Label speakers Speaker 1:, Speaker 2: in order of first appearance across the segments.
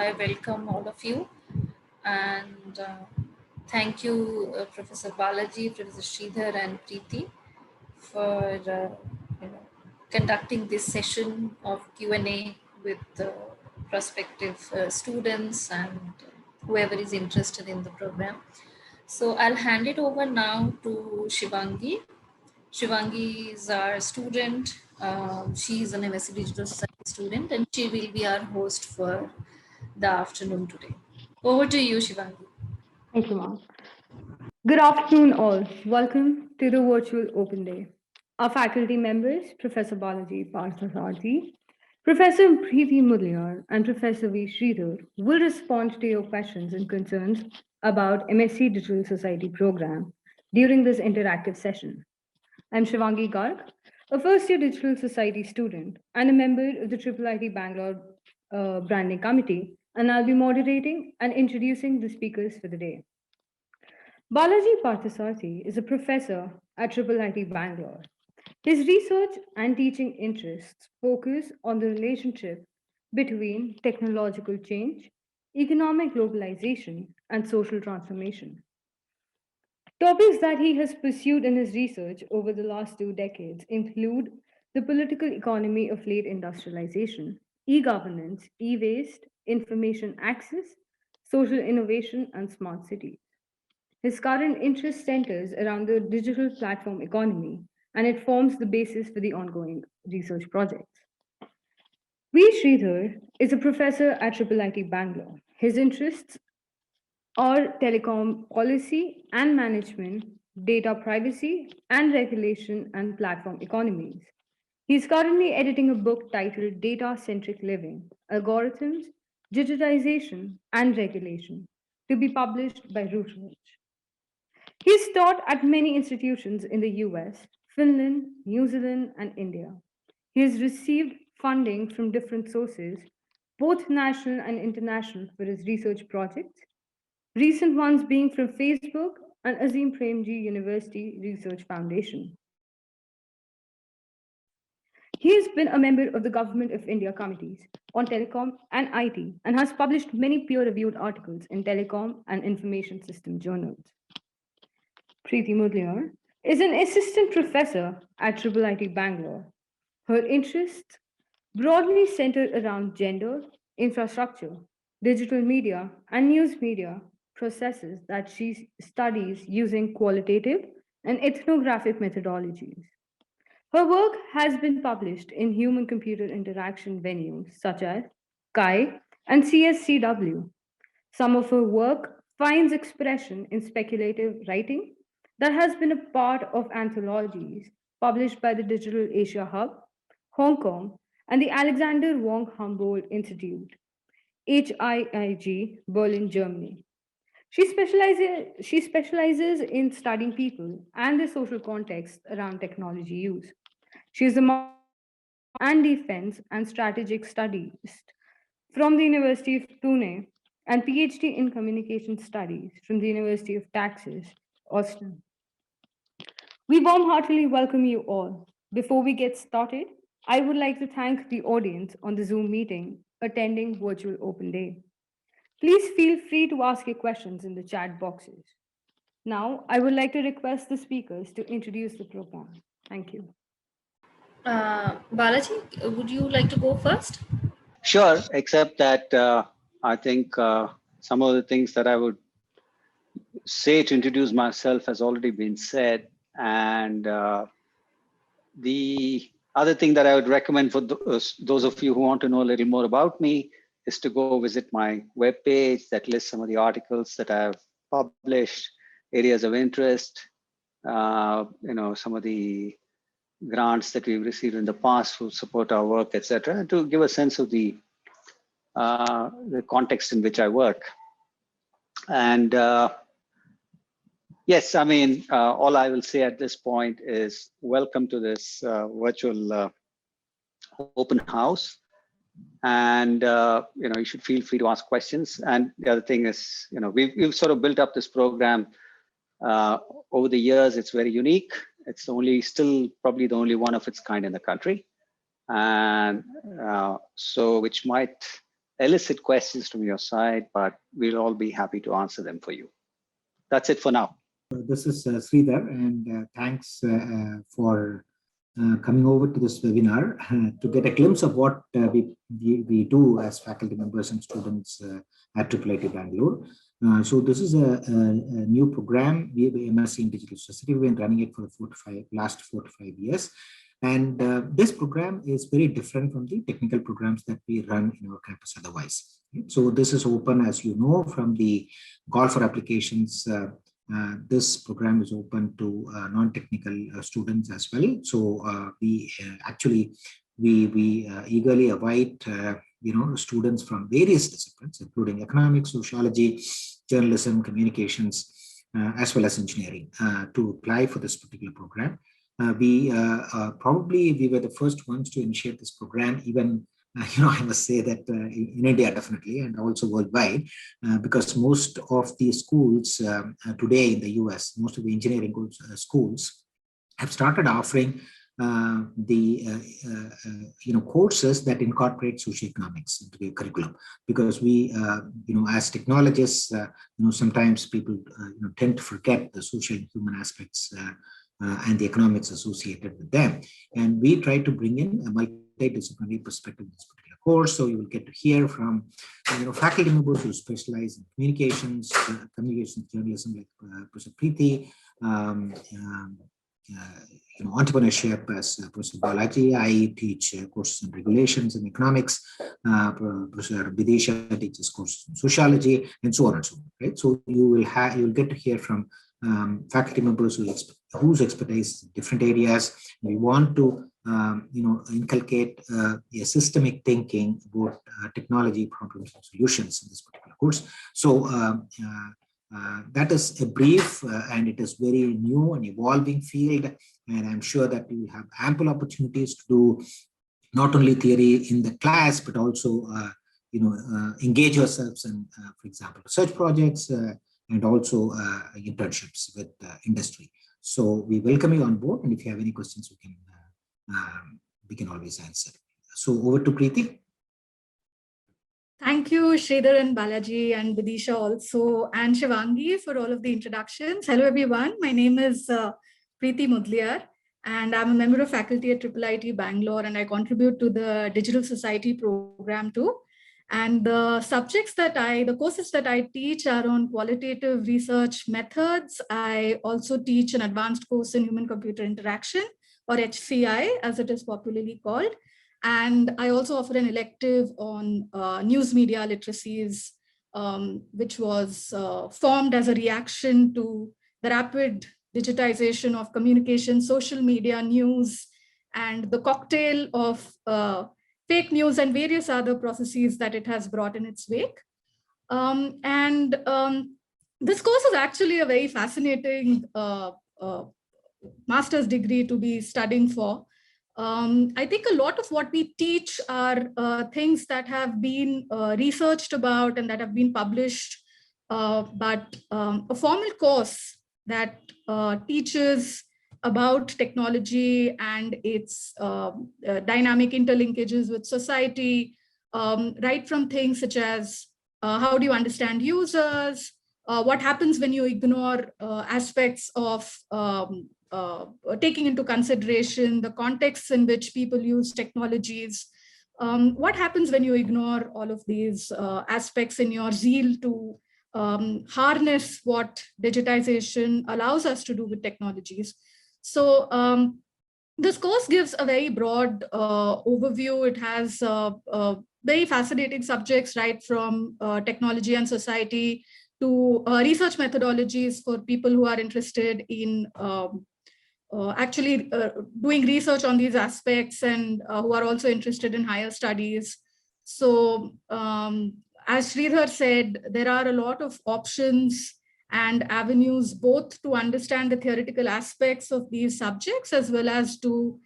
Speaker 1: I welcome all of you and thank you, Professor Balaji, Professor Sridhar, and Preeti for conducting this session of Q&A with prospective students and whoever is interested in the program. So I'll hand it over now to Shivangi. Shivangi is our student. She is an MSc Digital Society student and she will be our host for the afternoon today. Over to you, Shivangi.
Speaker 2: Thank you, ma'am. Good afternoon, all. Welcome to the virtual open day. Our faculty members, Professor Balaji Parthasarathy, Professor Preeti Mudliar, and Professor V. Sridhar will respond to your questions and concerns about MSc Digital Society program during this interactive session. I'm Shivangi Garg, a first-year Digital Society student and a member of the IIIT Bangalore Branding Committee, and I'll be moderating and introducing the speakers for the day. Balaji Parthasarathy is a professor at IIIT Bangalore. His research and teaching interests focus on the relationship between technological change, economic globalization, and social transformation. Topics that he has pursued in his research over the last 2 decades include the political economy of late industrialization, e governance, e waste, information access, social innovation, and smart cities. His current interest centers around the digital platform economy, and it forms the basis for the ongoing research projects. V. Sridhar is a professor at IIIT Bangalore. His interests are telecom policy and management, data privacy and regulation, and platform economies. He's currently editing a book titled Data Centric Living Algorithms, Digitization, and Regulation to be published by Rootridge. He's taught at many institutions in the US, Finland, New Zealand, and India. He has received funding from different sources, both national and international, for his research projects, recent ones being from Facebook and Azim Premji University Research Foundation. He has been a member of the Government of India committees on telecom and IT and has published many peer reviewed articles in telecom and information system journals. Preeti Mudliar is an assistant professor at IIIT Bangalore. Her interests broadly centered around gender, infrastructure, digital media, and news media processes that she studies using qualitative and ethnographic methodologies. Her work has been published in human computer interaction venues such as CHI and CSCW. Some of her work finds expression in speculative writing that has been a part of anthologies published by the Digital Asia Hub, Hong Kong, and the Alexander von Humboldt Institute, HIIG, Berlin, Germany. She specializes in studying people and their social context around technology use. She is a and defense and strategic studies from the University of Pune and PhD in communication studies from the University of Texas, Austin. We warm heartedly welcome you all. Before we get started, I would like to thank the audience on the Zoom meeting attending Virtual Open Day. Please feel free to ask your questions in the chat boxes. Now, I would like to request the speakers to introduce the program. Thank you.
Speaker 1: Balaji, would you like to go first?
Speaker 3: Sure, except that I think some of the things that I would say to introduce myself has already been said. And the other thing that I would recommend for those of you who want to know a little more about me is to go visit my webpage that lists some of the articles that I've published, areas of interest, some of the grants that we've received in the past to support our work, etc., to give a sense of the context in which I work. And yes, I mean, all I will say at this point is welcome to this virtual open house. And, you should feel free to ask questions. And the other thing is, we've sort of built up this program over the years. It's very unique. It's still probably the only one of its kind in the country. And so which might elicit questions from your side, but we'll all be happy to answer them for you. That's it for now.
Speaker 4: This is Sridhar, and thanks for coming over to this webinar to get a glimpse of what we do as faculty members and students at IIIT Bangalore. So this is a new program. We have MSc in Digital Society. We've been running it for the last 4 to 5 years. And this program is very different from the technical programs that we run in our campus otherwise. So this is open, as you know, from the call for applications. This program is open to non-technical students as well. So we eagerly await students from various disciplines, including economics, sociology, journalism, communications, as well as engineering, to apply for this particular program. We were the first ones to initiate this program, even I must say that in India, definitely, and also worldwide, because most of the schools today in the US, most of the engineering schools have started offering courses that incorporate socioeconomics into the curriculum, because we, as technologists, sometimes people tend to forget the social and human aspects and the economics associated with them, and we try to bring in a multidisciplinary perspective in this particular course. So you will get to hear from faculty members who specialize in communications journalism, like Professor Preeti, entrepreneurship as Professor Balaji. I teach courses on regulations and economics. Professor Bidisha teaches courses on sociology, and so on and so on. Right. So you will get to hear from faculty members whose expertise in different areas. We want to inculcate a systemic thinking about technology problems and solutions in this particular course. So that is a brief, and it is very new and evolving field, and I'm sure that you will have ample opportunities to do not only theory in the class, but also engage yourselves in, for example, research projects and also internships with industry. So we welcome you on board, and if you have any questions, we can always answer. So over to Preeti.
Speaker 5: Thank you, Sridhar and Balaji and Vidisha also, and Shivangi for all of the introductions. Hello, everyone. My name is Preeti Mudliar, and I'm a member of faculty at IIIT Bangalore, and I contribute to the Digital Society program too. And the courses that I teach are on qualitative research methods. I also teach an advanced course in human-computer interaction, or HCI, as it is popularly called. And I also offer an elective on news media literacies, which was formed as a reaction to the rapid digitization of communication, social media, news, and the cocktail of fake news and various other processes that it has brought in its wake. This course is actually a very fascinating master's degree to be studying for. I think a lot of what we teach are things that have been researched about and that have been published, but a formal course that teaches about technology and its dynamic interlinkages with society, right from things such as how do you understand users, what happens when you ignore aspects of taking into consideration the contexts in which people use technologies, what happens when you ignore all of these aspects in your zeal to harness what digitization allows us to do with technologies. So this course gives a very broad overview. It has very fascinating subjects, right from technology and society to research methodologies for people who are interested in actually doing research on these aspects and who are also interested in higher studies. So as Sridhar said, there are a lot of options and avenues both to understand the theoretical aspects of these subjects as well as to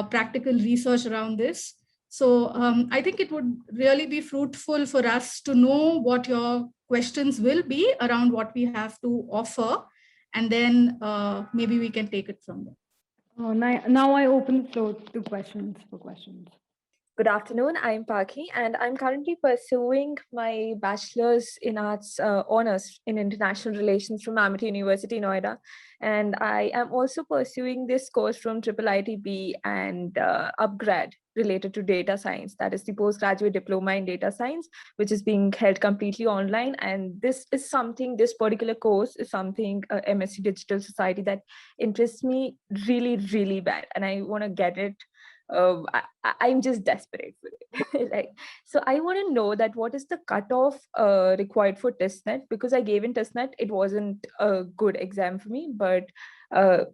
Speaker 5: practical research around this. So I think it would really be fruitful for us to know what your questions will be around what we have to offer, and then maybe we can take it from there.
Speaker 2: Now I open the floor to questions.
Speaker 6: Good afternoon. I'm Paki, and I'm currently pursuing my bachelor's in arts honors in international relations from Amity University, Noida. And I am also pursuing this course from IIITB and upgrad related to data science. That is the postgraduate diploma in data science, which is being held completely online. And this particular course is something, MSc Digital Society, that interests me really, really bad. And I want to get it. I'm just desperate for it. Like, so I want to know that what is the cutoff required for testnet, because I gave in testnet, it wasn't a good exam for me, but I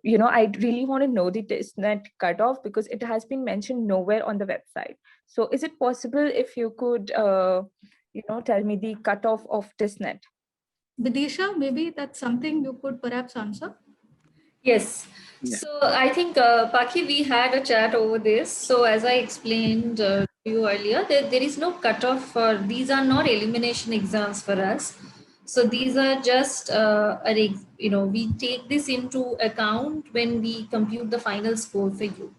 Speaker 6: really want to know the testnet cutoff because it has been mentioned nowhere on the website. So is it possible if you could tell me the cutoff of testnet?
Speaker 5: Vidisha, maybe that's something you could perhaps answer.
Speaker 1: Yes.
Speaker 3: Yeah.
Speaker 1: So I think, Paki, we had a chat over this. So as I explained to you earlier, there is no cutoff for, these are not elimination exams for us. So these are just, we take this into account when we compute the final score for you.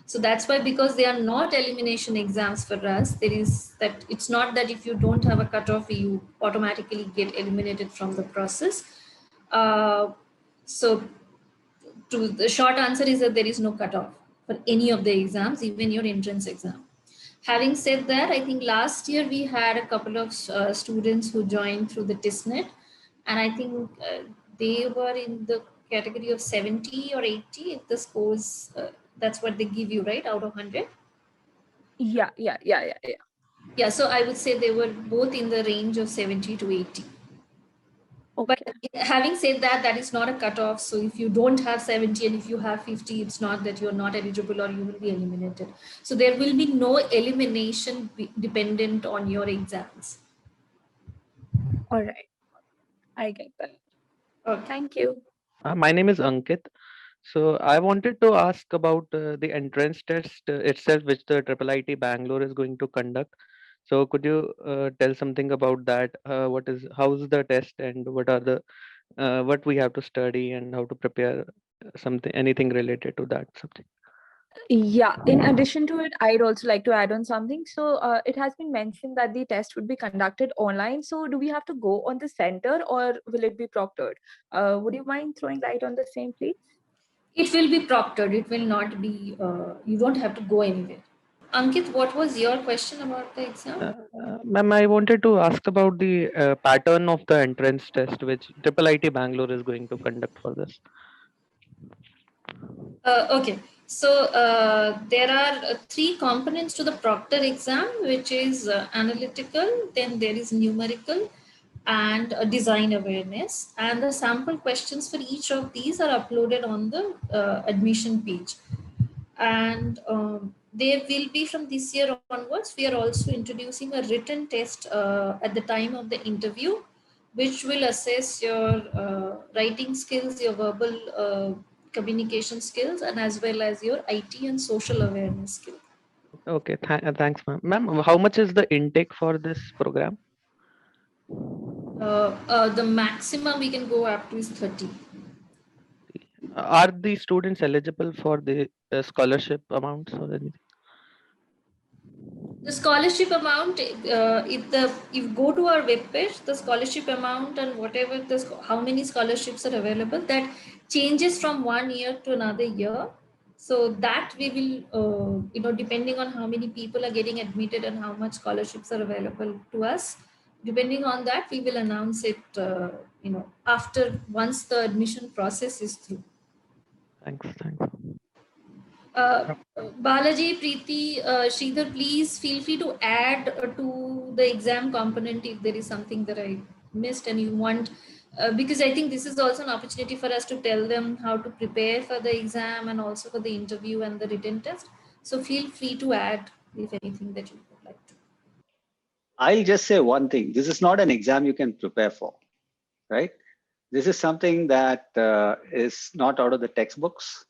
Speaker 1: So that's why, because they are not elimination exams for us, there is that, it's not that if you don't have a cutoff, you automatically get eliminated from the process. So the short answer is that there is no cutoff for any of the exams, even your entrance exam. Having said that, I think last year we had a couple of students who joined through the TISNET, and I think they were in the category of 70 or 80 if the scores, that's what they give you, right, out of 100?
Speaker 6: Yeah.
Speaker 1: Yeah, so I would say they were both in the range of 70 to 80.
Speaker 6: Okay.
Speaker 1: But having said that, that is not a cutoff. So if you don't have 70 and if you have 50, it's not that you're not eligible or you will be eliminated. So there will be no elimination dependent on your exams.
Speaker 6: All right. I get that.
Speaker 1: Okay.
Speaker 6: Thank you.
Speaker 7: My name is Ankit. So I wanted to ask about the entrance test itself, which the IIIT Bangalore is going to conduct. So could you tell something about that? How is the test, and what are the what we have to study and how to prepare anything related to that subject?
Speaker 6: Yeah, in addition to it, I'd also like to add on something. So it has been mentioned that the test would be conducted online. So do we have to go on the center or will it be proctored? Would you mind throwing light on the same, please?
Speaker 1: It will be proctored. It will not be, you don't have to go anywhere. Ankit, what was your question about the exam?
Speaker 7: Ma'am, I wanted to ask about the pattern of the entrance test, which IIIT Bangalore is going to conduct for this.
Speaker 1: Okay, so there are three components to the proctor exam, which is analytical, then there is numerical, and design awareness. And the sample questions for each of these are uploaded on the admission page. And there will be, from this year onwards, we are also introducing a written test at the time of the interview, which will assess your writing skills, your verbal communication skills, and as well as your IT and social awareness skills.
Speaker 7: Okay, thanks, ma'am. Ma'am, how much is the intake for this program?
Speaker 1: The maximum we can go up to is 30.
Speaker 7: Are the students eligible for the scholarship amounts or anything?
Speaker 1: The scholarship amount, if you go to our webpage, the scholarship amount and whatever how many scholarships are available, that changes from 1 year to another year. So that we will, depending on how many people are getting admitted and how much scholarships are available to us, depending on that, we will announce it, once the admission process is through.
Speaker 7: Thanks.
Speaker 1: Balaji, Preeti, Sridhar, please feel free to add to the exam component if there is something that I missed and you want, because I think this is also an opportunity for us to tell them how to prepare for the exam and also for the interview and the written test. So feel free to add if anything that you would like to.
Speaker 3: I'll just say one thing. This is not an exam you can prepare for, right? This is something that is not out of the textbooks.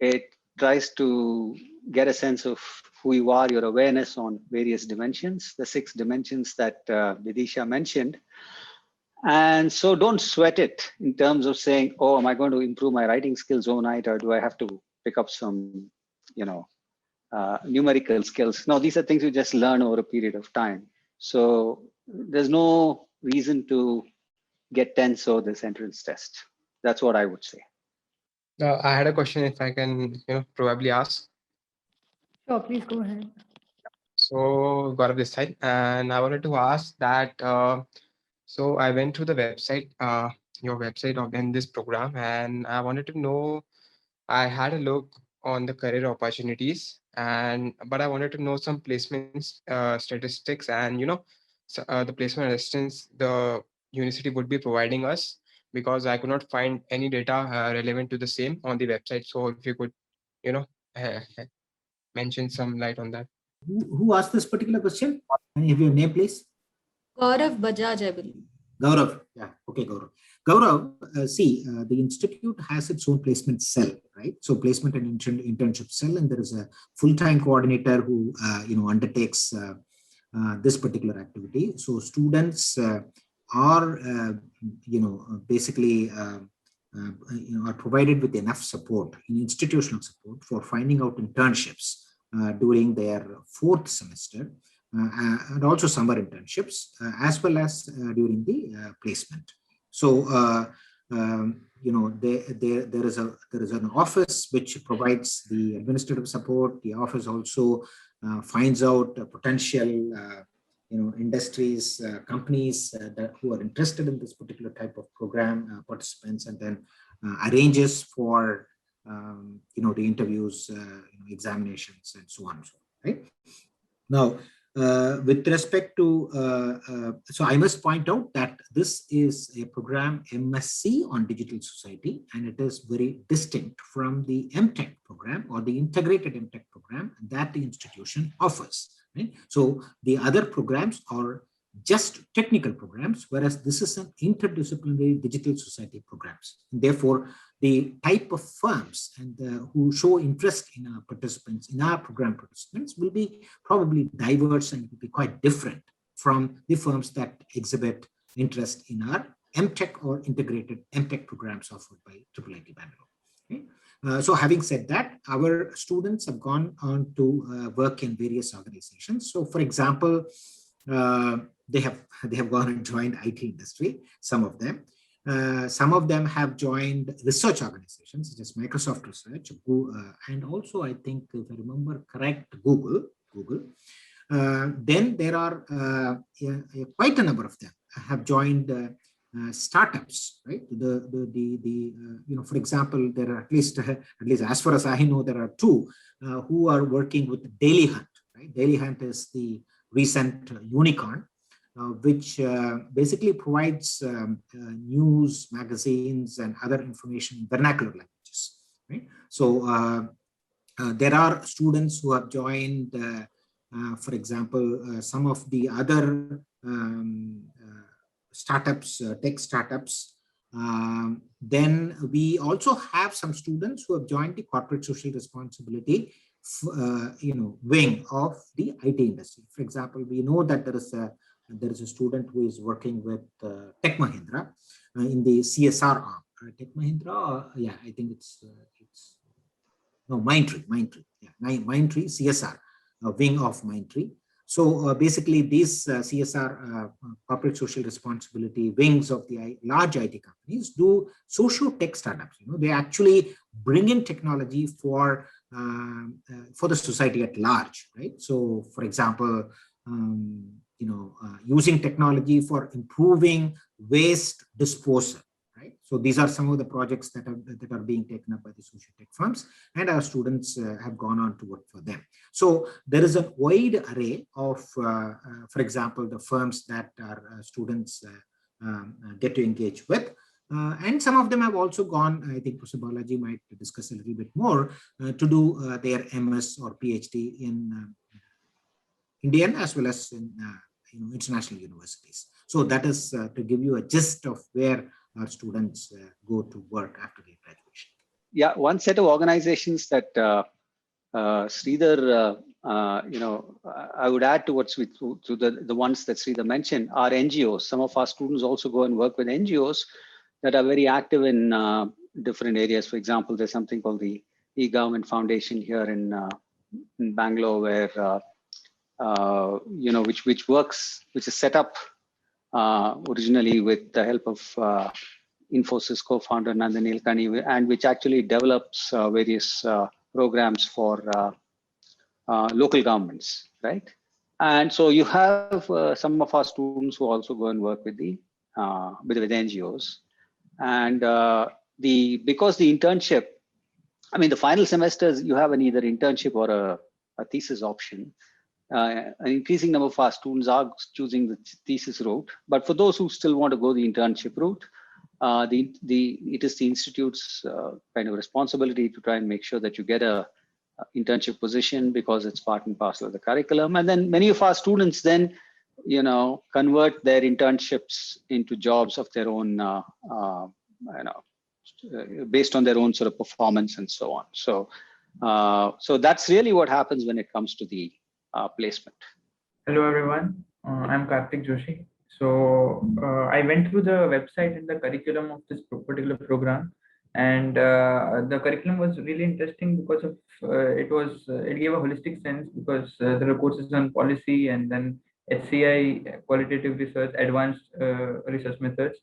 Speaker 3: It tries to get a sense of who you are, your awareness on various dimensions, the 6 dimensions that Vidisha mentioned. And so don't sweat it in terms of saying, oh, am I going to improve my writing skills overnight, or do I have to pick up some, numerical skills. No, these are things you just learn over a period of time. So there's no reason to get tense over this entrance test. That's what I would say.
Speaker 8: I had a question, if I can, probably ask.
Speaker 2: Sure, please go ahead.
Speaker 8: So, Gaurav this side, and I wanted to ask that. So I went to the website, your website in this program, and I wanted to know. I had a look on the career opportunities, but I wanted to know some placements, statistics, and the placement assistance the university would be providing us, because I could not find any data relevant to the same on the website. So if you could, you know, uh, mention some light on that.
Speaker 4: Who asked this particular question? Can you have your name, please?
Speaker 5: Gaurav Bajaj, I believe.
Speaker 4: Gaurav. Yeah. Okay, Gaurav. Gaurav, the institute has its own placement cell, right? So placement and internship cell, and there is a full-time coordinator who, undertakes this particular activity. So students are, basically, are provided with enough support, institutional support, for finding out internships during their fourth semester, and also summer internships, as well as during the placement. So, there is an office which provides the administrative support. The office also finds out potential, industries, companies who are interested in this particular type of program, participants, and then arranges for the interviews, examinations, and so on and so on. Right now. With respect to, so I must point out that this is a program MSc on Digital Society, and it is very distinct from the MTech program or the integrated MTech program that the institution offers. Right? So the other programs are just technical programs, whereas this is an interdisciplinary digital society programs. And therefore, the type of firms and who show interest in our participants, in our program participants, will be probably diverse and will be quite different from the firms that exhibit interest in our MTech or integrated MTech programs offered by IIIT Bangalore. Okay? So having said that, our students have gone on to work in various organizations. So for example, they have gone and joined IT industry, some of them. Some of them have joined research organizations such as Microsoft Research, and also, I think, if I remember correct, Google. Then there are quite a number of them have joined startups, right? For example, there are at least as far as I know, there are two who are working with Daily Hunt. Right? Daily Hunt is the recent unicorn, which basically provides news, magazines, and other information in vernacular languages. Right? So there are students who have joined, for example, some of the other startups, tech startups. Then we also have some students who have joined the corporate social responsibility wing of the IT industry. For example, we know that there is a student who is working with Tech Mahindra in the CSR arm. Tech Mahindra, yeah, I think it's Mindtree, yeah, Mindtree CSR wing of Mindtree. So basically, these CSR corporate social responsibility wings of the large IT companies do social tech startups. They actually bring in technology for the society at large, right? So, for example, using technology for improving waste disposal, right? So these are some of the projects that are being taken up by the social tech firms, and our students have gone on to work for them. So there is a wide array of, for example, the firms that our students get to engage with. And some of them have also gone, I think Professor Balaji might discuss a little bit more, to do their MS or PhD in Indian as well as in international universities. So that is to give you a gist of where our students go to work after their graduation.
Speaker 3: Yeah, one set of organizations that Sridhar, I would add to the ones that Sridhar mentioned are NGOs. Some of our students also go and work with NGOs that are very active in different areas. For example, there's something called the E-Government Foundation here in in Bangalore, where which is set up originally with the help of Infosys co-founder Nandan Nilekani, and which actually develops various programs for local governments, right? And so you have some of our students who also go and work with the NGOs, and because the internship, I mean, the final semesters you have an either internship or a thesis option. An increasing number of our students are choosing the thesis route, but for those who still want to go the internship route, it is the institute's kind of responsibility to try and make sure that you get a internship position, because it's part and parcel of the curriculum. And then many of our students then, convert their internships into jobs of their own, based on their own sort of performance and so on. So that's really what happens when it comes to the placement.
Speaker 9: Hello everyone, I'm Karthik Joshi. So I went through the website and the curriculum of this particular program, and the curriculum was really interesting because of it gave a holistic sense, because there are courses on policy and then HCI, qualitative research, advanced research methods.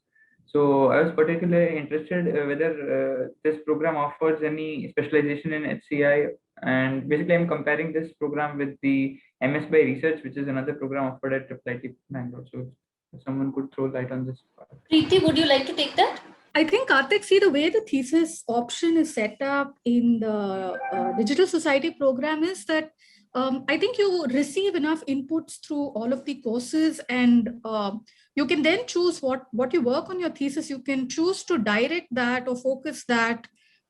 Speaker 9: So I was particularly interested whether this program offers any specialization in HCI, and basically I'm comparing this program with the MS by Research, which is another program offered at IIT Bangalore. So if someone could throw light on this part.
Speaker 1: Preeti, would you like to take that?
Speaker 5: I think, Karthik, see, the way the thesis option is set up in the Digital Society program is that I think you receive enough inputs through all of the courses, and you can then choose what you work on your thesis. You can choose to direct that or focus that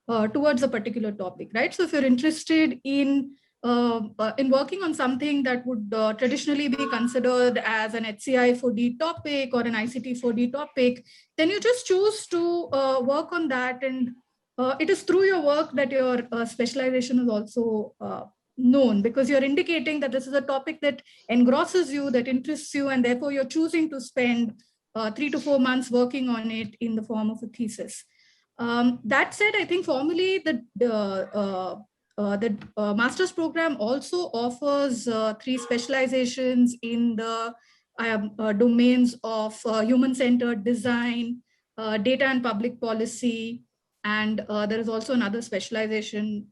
Speaker 5: towards a particular topic, right? So if you're interested in working on something that would traditionally be considered as an HCI 4D topic or an ICT 4D topic, then you just choose to work on that. And it is through your work that your specialization is also known, because you're indicating that this is a topic that engrosses you, that interests you, and therefore you're choosing to spend 3 to 4 months working on it in the form of a thesis. That said, I think formally the master's program also offers 3 specializations in the domains of human-centered design, data and public policy, and there is also another specialization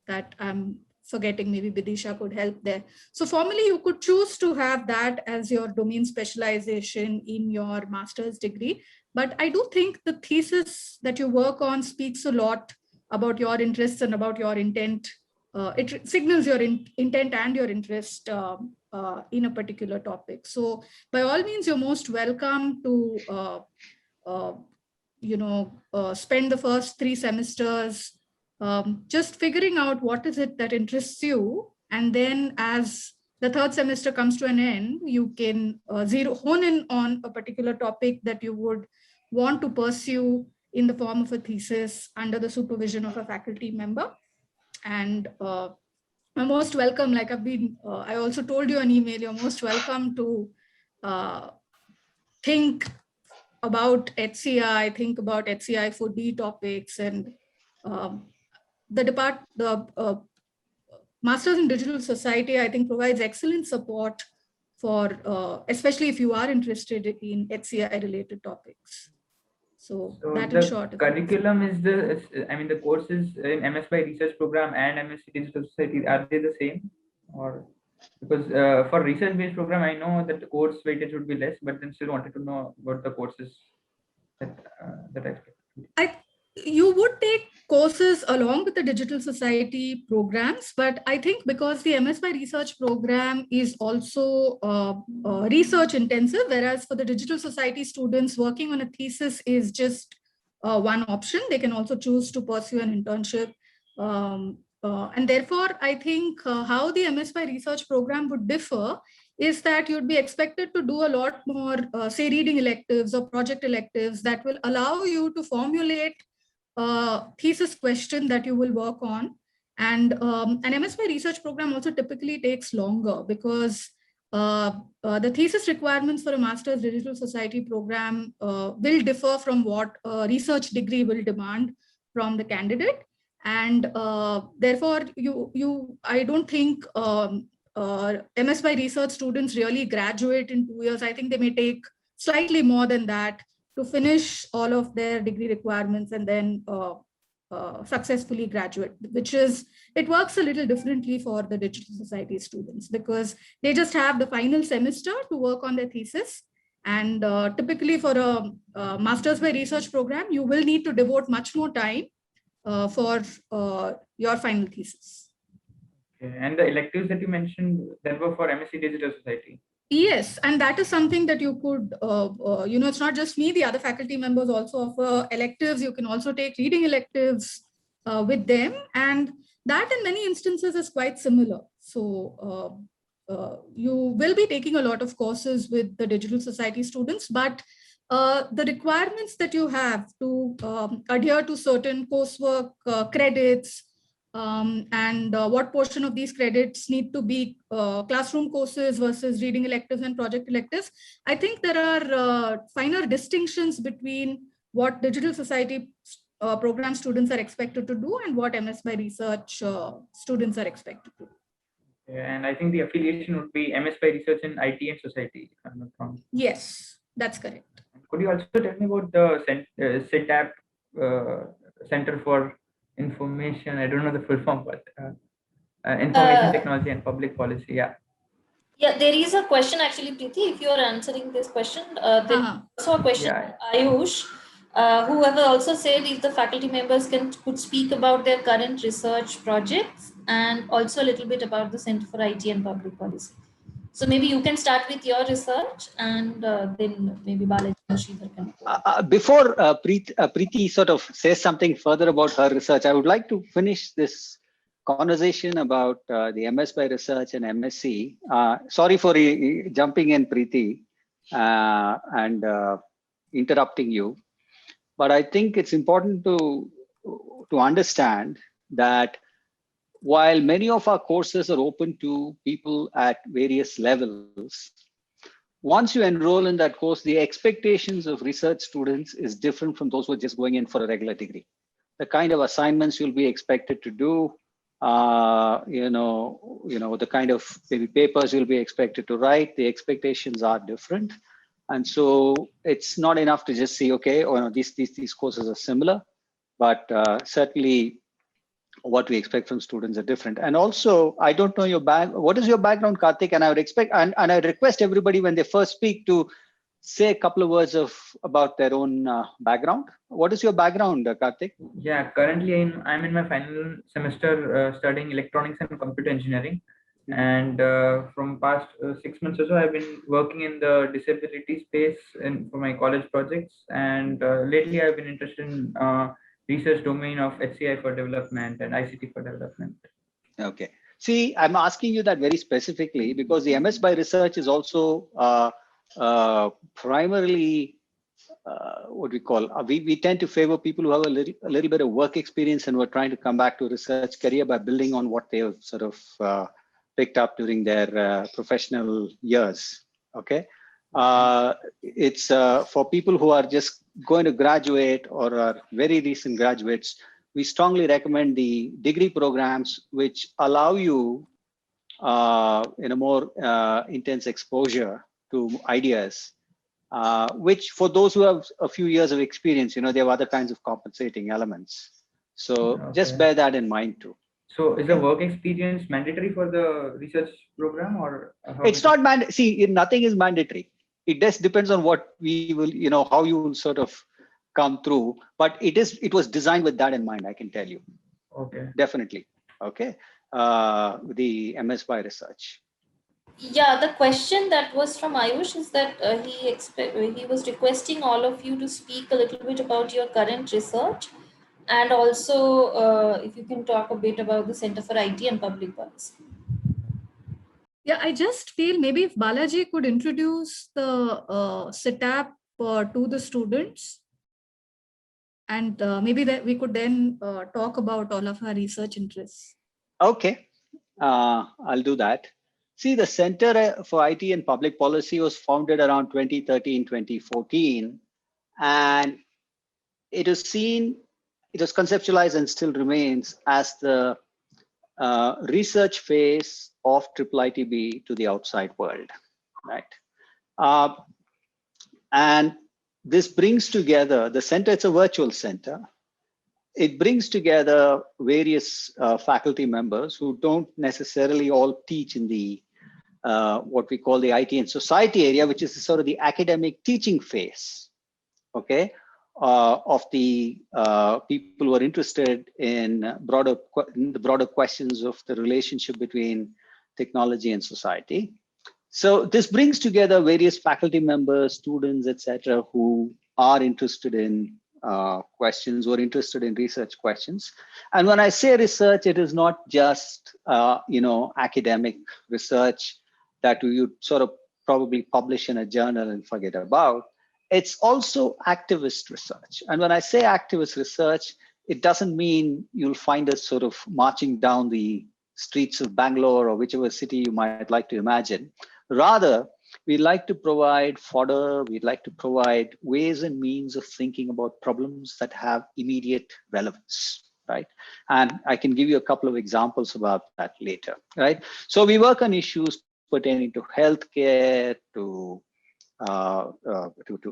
Speaker 5: that I'm forgetting, maybe Bidisha could help there. So formally, you could choose to have that as your domain specialization in your master's degree. But I do think the thesis that you work on speaks a lot about your interests and about your intent. It signals your intent and your interest in a particular topic. So by all means, you're most welcome to spend the first 3 semesters just figuring out what is it that interests you. And then as the 3rd semester comes to an end, you can hone in on a particular topic that you would want to pursue in the form of a thesis under the supervision of a faculty member. And you're most welcome, like I also told you an email, you're most welcome to think about HCI, think about HCI 4D topics, and the Masters in Digital Society, I think, provides excellent support for, especially if you are interested in HCI related topics. So that in short.
Speaker 9: The curriculum is the courses in MS by Research program and MSc Digital Society, are they the same? Or because for research-based program, I know that the course weightage would be less, but then still wanted to know about the courses that I expect.
Speaker 5: You would take courses along with the Digital Society programs, but I think because the MS by Research program is also research intensive, whereas for the Digital Society students, working on a thesis is just one option. They can also choose to pursue an internship. And therefore, I think how the MS by Research program would differ is that you'd be expected to do a lot more, say, reading electives or project electives that will allow you to formulate thesis question that you will work on. And an MS by Research program also typically takes longer, because the thesis requirements for a Master's Digital Society program will differ from what a research degree will demand from the candidate. And therefore, I don't think MS by research students really graduate in 2 years. I think they may take slightly more than that to finish all of their degree requirements and then successfully graduate, it works a little differently for the Digital Society students because they just have the final semester to work on their thesis. And typically for a master's by research program, you will need to devote much more time for your final thesis.
Speaker 9: Okay. And the electives that you mentioned, that were for MSc Digital Society.
Speaker 5: Yes, and that is something that you could, it's not just me, the other faculty members also offer electives. You can also take reading electives with them. And that in many instances is quite similar. So you will be taking a lot of courses with the Digital Society students, but the requirements that you have to adhere to certain coursework credits, and what portion of these credits need to be classroom courses versus reading electives and project electives. I think there are finer distinctions between what Digital Society program students are expected to do and what MS by research students are expected to do.
Speaker 9: And I think the affiliation would be MS by research in IT and society, if I'm not wrong.
Speaker 5: Yes, that's correct.
Speaker 9: Could you also tell me about the CITAP Center for Information? I don't know the full form, but Information Technology and Public Policy. Yeah.
Speaker 1: Yeah, there is a question actually, Preeti. If you are answering this question, there's also a question from Ayush, whoever also said if the faculty members could speak about their current research projects and also a little bit about the Center for IT and Public Policy. So maybe you can start with your research and then maybe Balaji or Sridhar can.
Speaker 3: Before Preeti sort of says something further about her research, I would like to finish this conversation about the MS by research and MSc. Sorry for jumping in, Preeti, and interrupting you. But I think it's important to understand that while many of our courses are open to people at various levels, once you enroll in that course, the expectations of research students is different from those who are just going in for a regular degree. The kind of assignments you'll be expected to do, the kind of maybe papers you'll be expected to write, the expectations are different. And so it's not enough to just say, okay, these courses are similar, but certainly what we expect from students are different. And also, I don't know what is your background, Karthik? And I would expect, and I request everybody when they first speak to say a couple of words about their own background. What is your background, Karthik?
Speaker 9: Yeah, currently I'm in my final semester studying electronics and computer engineering. And from past 6 months or so, I've been working in the disability space for my college projects. And lately I've been interested in research domain of HCI for development and ICT for development.
Speaker 3: Okay. See, I'm asking you that very specifically because the MS by research is also primarily what we call, we tend to favor people who have a little bit of work experience and who are trying to come back to a research career by building on what they have sort of picked up during their professional years. Okay. It's for people who are just going to graduate or are very recent graduates, we strongly recommend the degree programs which allow you in a more intense exposure to ideas, which for those who have a few years of experience, they have other kinds of compensating elements. So just bear that in mind too.
Speaker 9: So is the work experience mandatory for the research program or?
Speaker 3: It's not mandatory. See, nothing is mandatory. It just depends on what we will, how you will sort of come through, but it was designed with that in mind, I can tell you.
Speaker 9: Okay.
Speaker 3: Definitely. Okay. The MS by research.
Speaker 1: Yeah, the question that was from Ayush is that he was requesting all of you to speak a little bit about your current research and also if you can talk a bit about the Center for IT and Public Policy.
Speaker 5: Yeah, I just feel maybe if Balaji could introduce the CITAP to the students, and maybe that we could then talk about all of our research interests.
Speaker 3: Okay, I'll do that. See, the Center for IT and Public Policy was founded around 2013, 2014, and it is seen it was conceptualized and still remains as the research phase of IIITB to the outside world, right? And this brings together the center. It's a virtual center. It brings together various faculty members who don't necessarily all teach in the what we call the IT and society area, which is sort of the academic teaching phase, okay, of the people who are interested in the broader questions of the relationship between technology and society. So this brings together various faculty members, students, etc., who are interested in questions or interested in research questions. And when I say research, it is not just academic research that we would sort of probably publish in a journal and forget about. It's also activist research. And when I say activist research, it doesn't mean you'll find us sort of marching down the streets of Bangalore or whichever city you might like to imagine. Rather, we like to provide fodder, we'd like to provide ways and means of thinking about problems that have immediate relevance, right? And I can give you a couple of examples about that later, right? So we work on issues pertaining to healthcare, to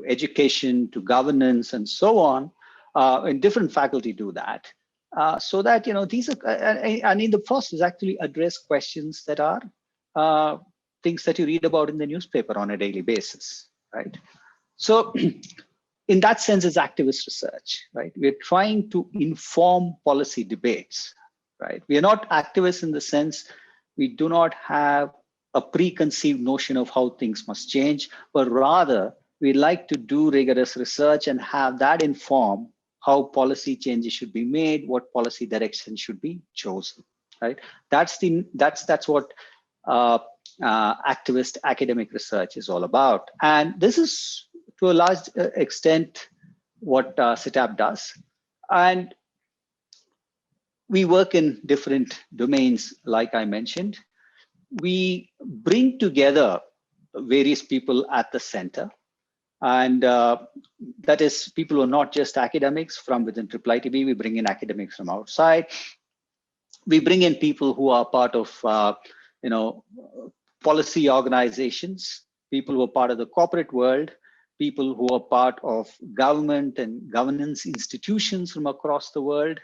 Speaker 3: education, to governance, and so on. And different faculty do that. So that, these are, and in the process actually address questions that are things that you read about in the newspaper on a daily basis, right? So in that sense, it's activist research, right? We're trying to inform policy debates, right? We are not activists in the sense we do not have a preconceived notion of how things must change, but rather we like to do rigorous research and have that inform how policy changes should be made, what policy direction should be chosen, right? That's what activist academic research is all about. And this is to a large extent what CITAP does. And we work in different domains, like I mentioned. We bring together various people at the center. And that is people who are not just academics from within IIITB. We bring in academics from outside. We bring in people who are part of policy organizations, people who are part of the corporate world, people who are part of government and governance institutions from across the world,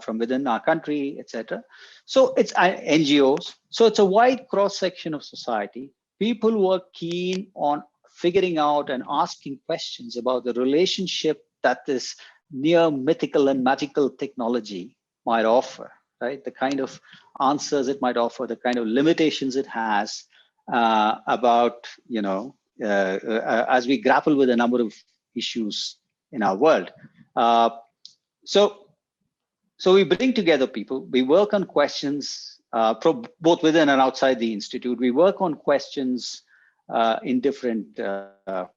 Speaker 3: from within our country, etc. So it's NGOs. So it's a wide cross-section of society, people who are keen on figuring out and asking questions about the relationship that this near mythical and magical technology might offer, right? The kind of answers it might offer, the kind of limitations it has about, as we grapple with a number of issues in our world. So we bring together people, we work on questions both within and outside the institute. We work on questions in different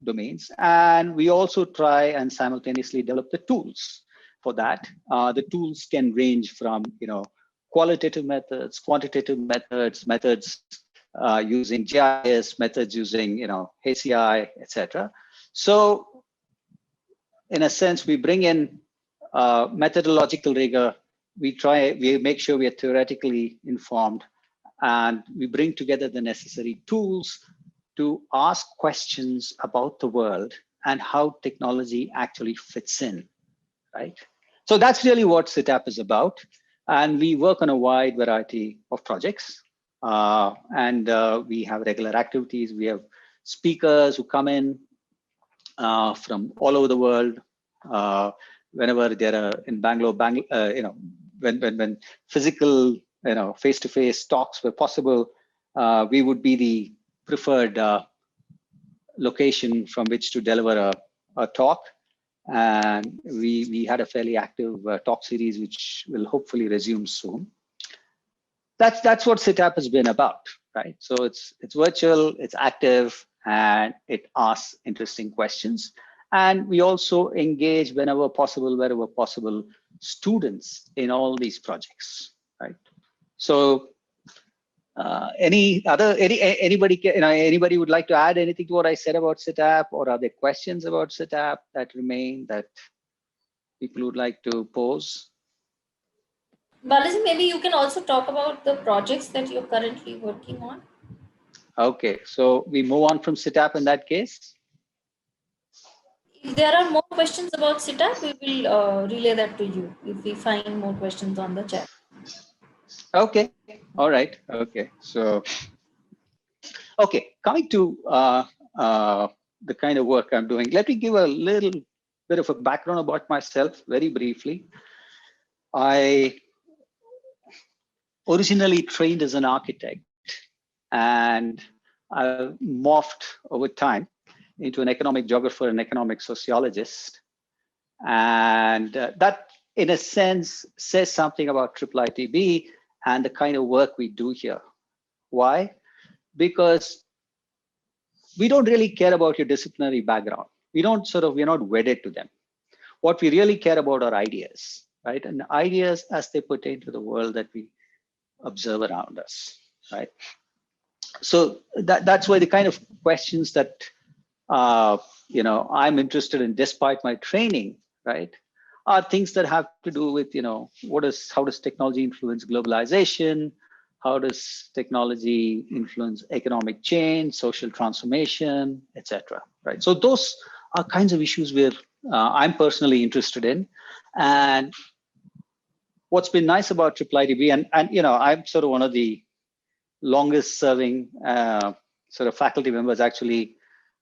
Speaker 3: domains, and we also try and simultaneously develop the tools for that. The tools can range from qualitative methods, quantitative methods, methods using GIS, methods using HCI, etc. So in a sense, we bring in methodological rigor. We make sure we are theoretically informed, and we bring together the necessary tools to ask questions about the world and how technology actually fits in, right? So that's really what CITAP is about. And we work on a wide variety of projects. And we have regular activities. We have speakers who come in from all over the world. Whenever they're in Bangalore, when physical, face-to-face talks were possible, we would be the preferred location from which to deliver a talk. And we had a fairly active talk series, which will hopefully resume soon. That's what CITAP has been about, right? So it's virtual, it's active, and it asks interesting questions. And we also engage wherever possible, students in all these projects, right? So anybody would like to add anything to what I said about CITAP, or are there questions about CITAP that remain that people would like to pose?
Speaker 1: Balaji, maybe you can also talk about the projects that you're currently working on.
Speaker 3: Okay, so we move on from CITAP in that case.
Speaker 1: If there are more questions about CITAP, we will relay that to you if we find more questions on the chat.
Speaker 3: Okay, all right. Okay, so, okay, coming to the kind of work I'm doing, let me give a little bit of a background about myself very briefly. I originally trained as an architect, and I morphed over time into an economic geographer and economic sociologist. And that, in a sense, says something about IIITB and the kind of work we do here. Why? Because we don't really care about your disciplinary background. We're not wedded to them. What we really care about are ideas, right? And ideas as they pertain to the world that we observe around us, right? So that's why the kind of questions that I'm interested in, despite my training, right, are things that have to do with, how does technology influence globalization? How does technology influence economic change, social transformation, etc. Right? So those are kinds of issues where I'm personally interested in. And what's been nice about IIITB, and I'm sort of one of the longest serving sort of faculty members. Actually,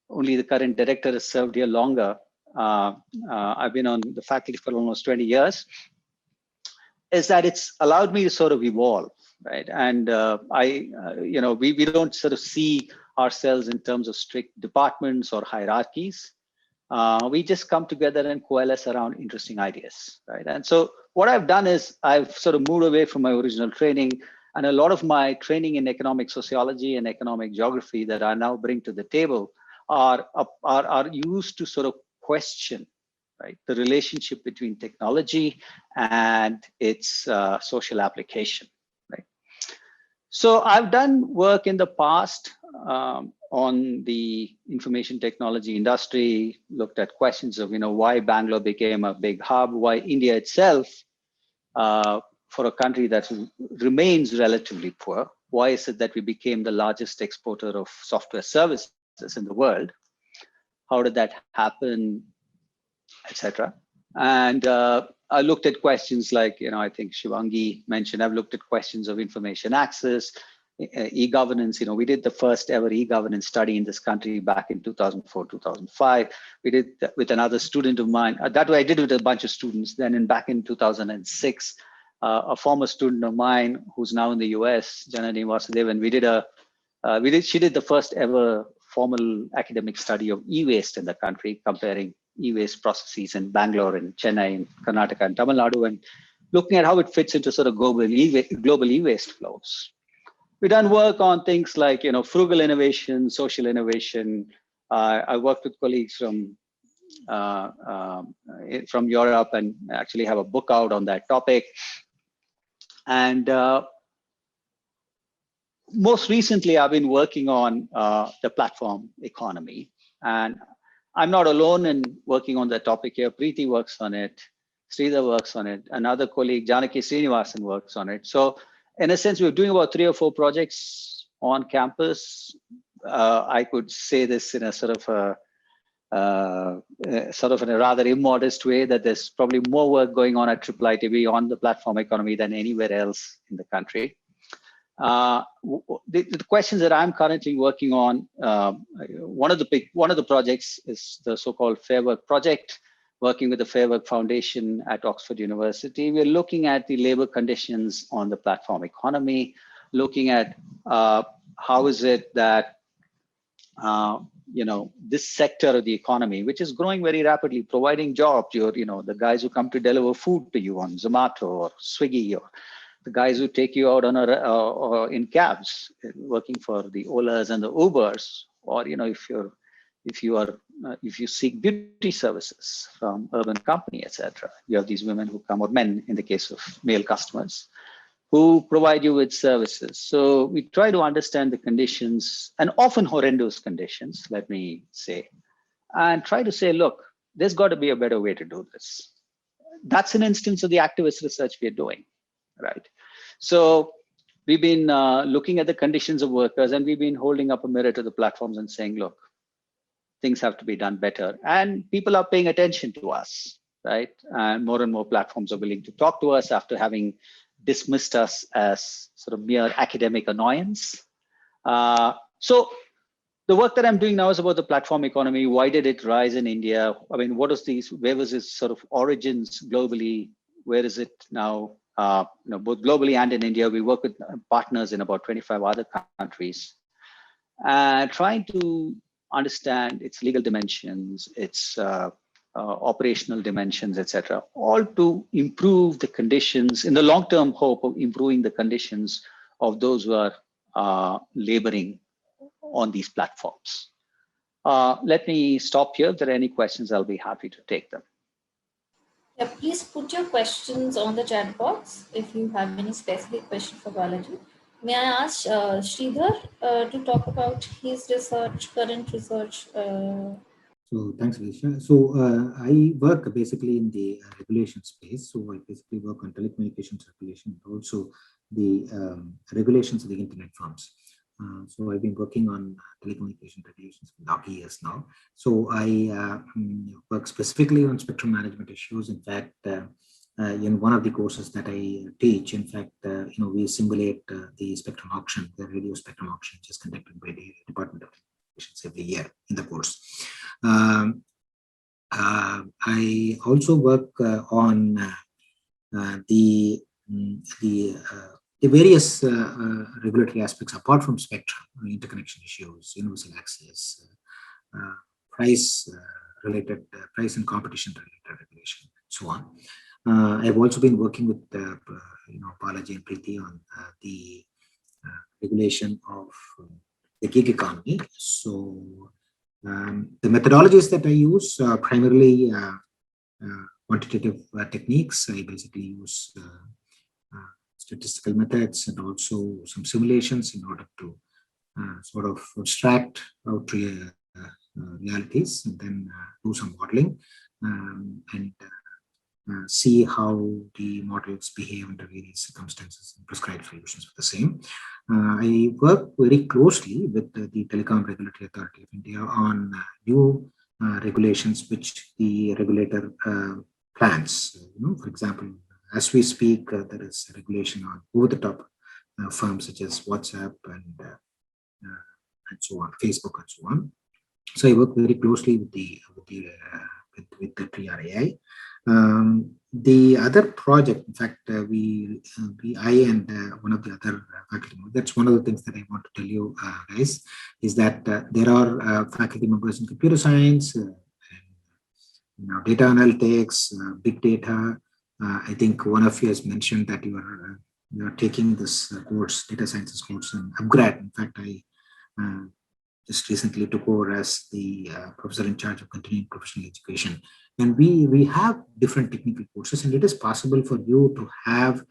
Speaker 3: only the current director has served here longer. I've been on the faculty for almost 20 years, is that it's allowed me to sort of evolve, right? And we don't sort of see ourselves in terms of strict departments or hierarchies. We just come together and coalesce around interesting ideas, right? And so what I've done is I've sort of moved away from my original training, and a lot of my training in economic sociology and economic geography that I now bring to the table are used to sort of question, right, the relationship between technology and its social application, right? So I've done work in the past on the information technology industry, looked at questions of, why Bangalore became a big hub, why India itself, for a country that remains relatively poor, why is it that we became the largest exporter of software services in the world? How did that happen, etc. And I looked at questions like, I think Shivangi mentioned, I've looked at questions of information access, e-governance. We did the first ever e-governance study in this country back in 2004, 2005. We did that with another student of mine. That way I did it with a bunch of students. Then back in 2006, a former student of mine who's now in the US, Janani Vasudevan, she did the first ever formal academic study of e-waste in the country, comparing e-waste processes in Bangalore and Chennai and Karnataka and Tamil Nadu, and looking at how it fits into sort of global e-waste flows. We've done work on things like, frugal innovation, social innovation. I worked with colleagues from Europe and actually have a book out on that topic. And most recently, I've been working on the platform economy. And I'm not alone in working on that topic here. Preeti works on it, Sridhar works on it, another colleague, Janaki Srinivasan, works on it. So in a sense, we're doing about 3 or 4 projects on campus. I could say this in a sort of in a rather immodest way, that there's probably more work going on at IIITB on the platform economy than anywhere else in the country. The questions that I'm currently working on, one of the projects is the so-called Fair Work project, working with the Fair Work Foundation at Oxford University. We're looking at the labor conditions on the platform economy, looking at how is it that this sector of the economy, which is growing very rapidly, providing jobs, the guys who come to deliver food to you on Zomato or Swiggy, or the guys who take you out on or in cabs, working for the Olas and the Ubers, or if you seek beauty services from Urban Company, etc. You have these women who come, or men in the case of male customers, who provide you with services. So we try to understand the conditions, and often horrendous conditions, let me say, and try to say, look, there's got to be a better way to do this. that's an instance of the activist research we're doing, right? So we've been looking at the conditions of workers, and we've been holding up a mirror to the platforms and saying, look, things have to be done better. And people are paying attention to us, right? And more platforms are willing to talk to us after having dismissed us as sort of mere academic annoyance. So the work that I'm doing now is about the platform economy. Why did it rise in India? I mean, where was its sort of origins globally? Where is it now? Both globally and in India, we work with partners in about 25 other countries, trying to understand its legal dimensions, its operational dimensions, etc., all to improve the conditions in the long-term hope of improving the conditions of those who are laboring on these platforms. Let me stop here. If there are any questions, I'll be happy to take them.
Speaker 1: Yeah, please put your questions on the chat box if you have any specific question for Balaji. May I ask Sridhar to talk about his research, current research?
Speaker 4: So thanks, Alicia. So I work basically in the regulation space. So I basically work on telecommunications regulation, but also the regulations of the internet firms. So I've been working on telecommunication regulations for about years now. So I work specifically on spectrum management issues. In fact, in one of the courses that I teach, in fact, we simulate the spectrum auction, the radio spectrum auction, which is conducted by the Department of Communications every year in the course. I also work on the various regulatory aspects apart from spectrum, interconnection issues, universal access, price and competition related regulation, so on. I've also been working with Balaji and Preeti on the regulation of the gig economy. So the methodologies that I use are primarily quantitative techniques. I basically use statistical methods and also some simulations in order to sort of abstract out realities, and then do some modeling and see how the models behave under various circumstances and prescribe solutions for the same. I work very closely with the Telecom Regulatory Authority of India on new regulations which the regulator plans. For example, as we speak, there is a regulation on over-the-top firms such as WhatsApp and so on, Facebook and so on. So I work very closely with the TRAI. The other project, in fact, I and one of the other faculty members, that's one of the things that I want to tell you guys, is that there are faculty members in computer science, data analytics, big data. I think one of you has mentioned that you are taking this course, data sciences course in UpGrad. In fact, I just recently took over as the professor in charge of continuing professional education. And we have different technical courses, and it is possible for you to have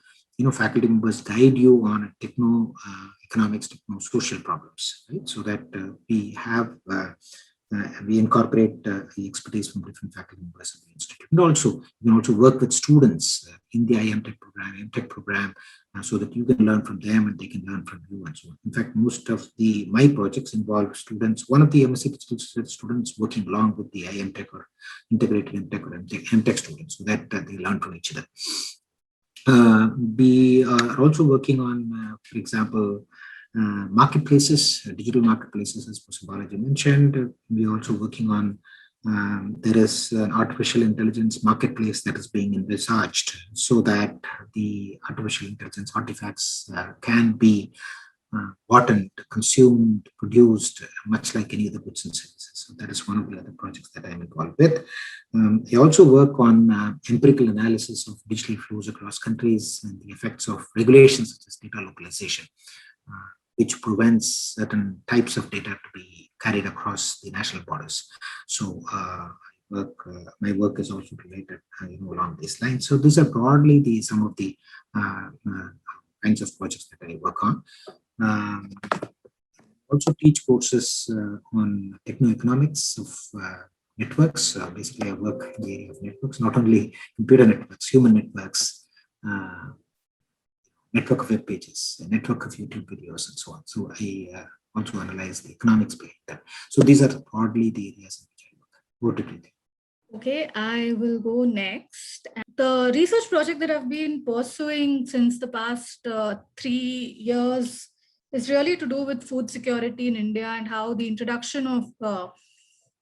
Speaker 4: faculty members guide you on economics, techno-social problems, right? So that we incorporate the expertise from different faculty members of the institute. And also, you can also work with students in the IMTech program, MTech program, so that you can learn from them and they can learn from you and so on. In fact, most of my projects involve students, one of the MSc students working along with the IMTech or integrated MTech or MTech students, so that they learn from each other. We are also working on, for example, marketplaces, digital marketplaces, as Professor Balaji mentioned. We are also working on, there is an artificial intelligence marketplace that is being envisaged so that the artificial intelligence artifacts can be bought and consumed, produced, much like any other goods and services. So that is one of the other projects that I'm involved with. I also work on empirical analysis of digital flows across countries and the effects of regulations such as data localization, which prevents certain types of data to be carried across the national borders. So my work is also related along these lines. So these are broadly some of the kinds of projects that I work on. Also teach courses on techno-economics of networks. Basically, I work in the area of networks, not only computer networks, human networks, network of web pages, a network of YouTube videos, and so on. So I also analyze the economics behind that. So these are broadly the areas in which I work. What do you think?
Speaker 5: Okay, I will go next. The research project that I've been pursuing since the past 3 years is really to do with food security in India and how the introduction of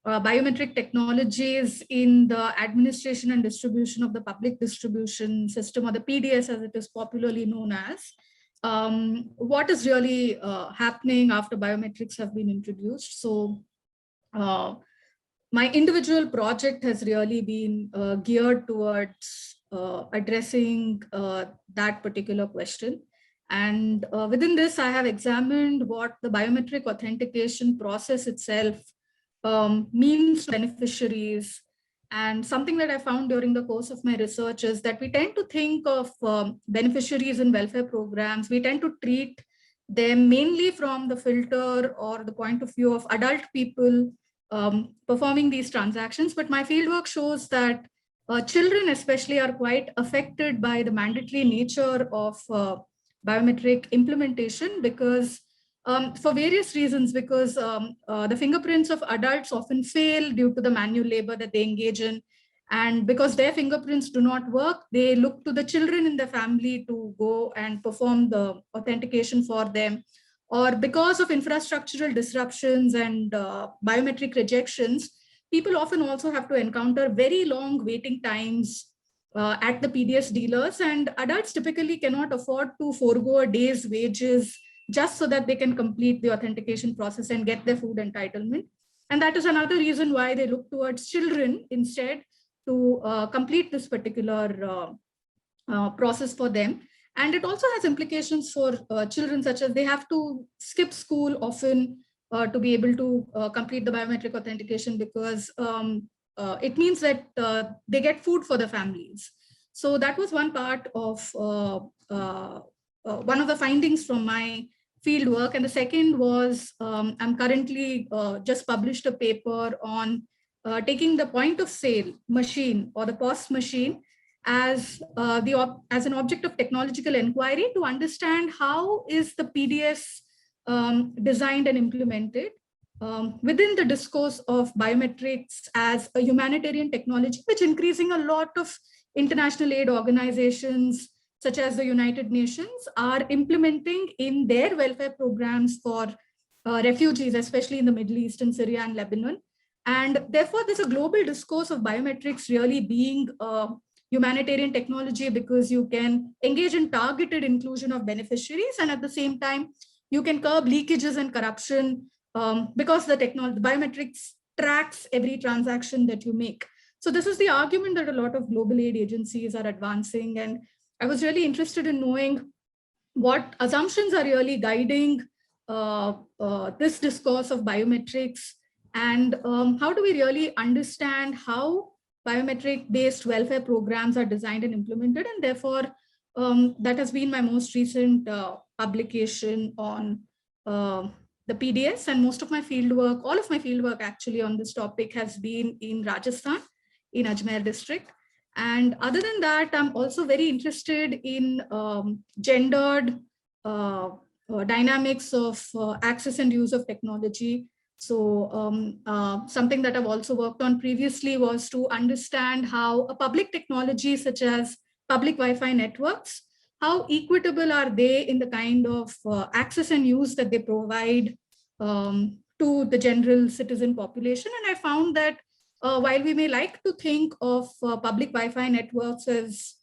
Speaker 5: biometric technologies in the administration and distribution of the public distribution system, or the PDS as it is popularly known as, what is really happening after biometrics have been introduced. So my individual project has really been geared towards addressing that particular question. And within this, I have examined what the biometric authentication process itself means to beneficiaries. And something that I found during the course of my research is that we tend to think of beneficiaries in welfare programs. We tend to treat them mainly from the filter or the point of view of adult people performing these transactions. But my fieldwork shows that children especially are quite affected by the mandatory nature of biometric implementation, because for various reasons, because the fingerprints of adults often fail due to the manual labor that they engage in. And because their fingerprints do not work, they look to the children in the family to go and perform the authentication for them. Or because of infrastructural disruptions and biometric rejections, people often also have to encounter very long waiting times at the PDS dealers, and adults typically cannot afford to forego a day's wages just so that they can complete the authentication process and get their food entitlement. And that is another reason why they look towards children instead to complete this particular process for them. And it also has implications for children, such as they have to skip school often to be able to complete the biometric authentication, because it means that they get food for the families. So that was one part of one of the findings from my field work. And the second was I'm currently just published a paper on taking the point of sale machine or the POS machine as an object of technological inquiry to understand how is the PDS designed and implemented within the discourse of biometrics as a humanitarian technology, which increasing a lot of international aid organizations such as the United Nations are implementing in their welfare programs for refugees, especially in the Middle East and Syria and Lebanon. And therefore, there's a global discourse of biometrics really being humanitarian technology, because you can engage in targeted inclusion of beneficiaries, and at the same time, you can curb leakages and corruption because the biometrics tracks every transaction that you make. So this is the argument that a lot of global aid agencies are advancing. And I was really interested in knowing what assumptions are really guiding this discourse of biometrics, and how do we really understand how biometric-based welfare programs are designed and implemented. And therefore, that has been my most recent publication on the PDS. And most of my fieldwork, all of my fieldwork actually on this topic has been in Rajasthan, in Ajmer district. And other than that, I'm also very interested in gendered dynamics of access and use of technology. So something that I've also worked on previously was to understand how a public technology such as public Wi-Fi networks, how equitable are they in the kind of access and use that they provide to the general citizen population. And I found that while we may like to think of public Wi-Fi networks as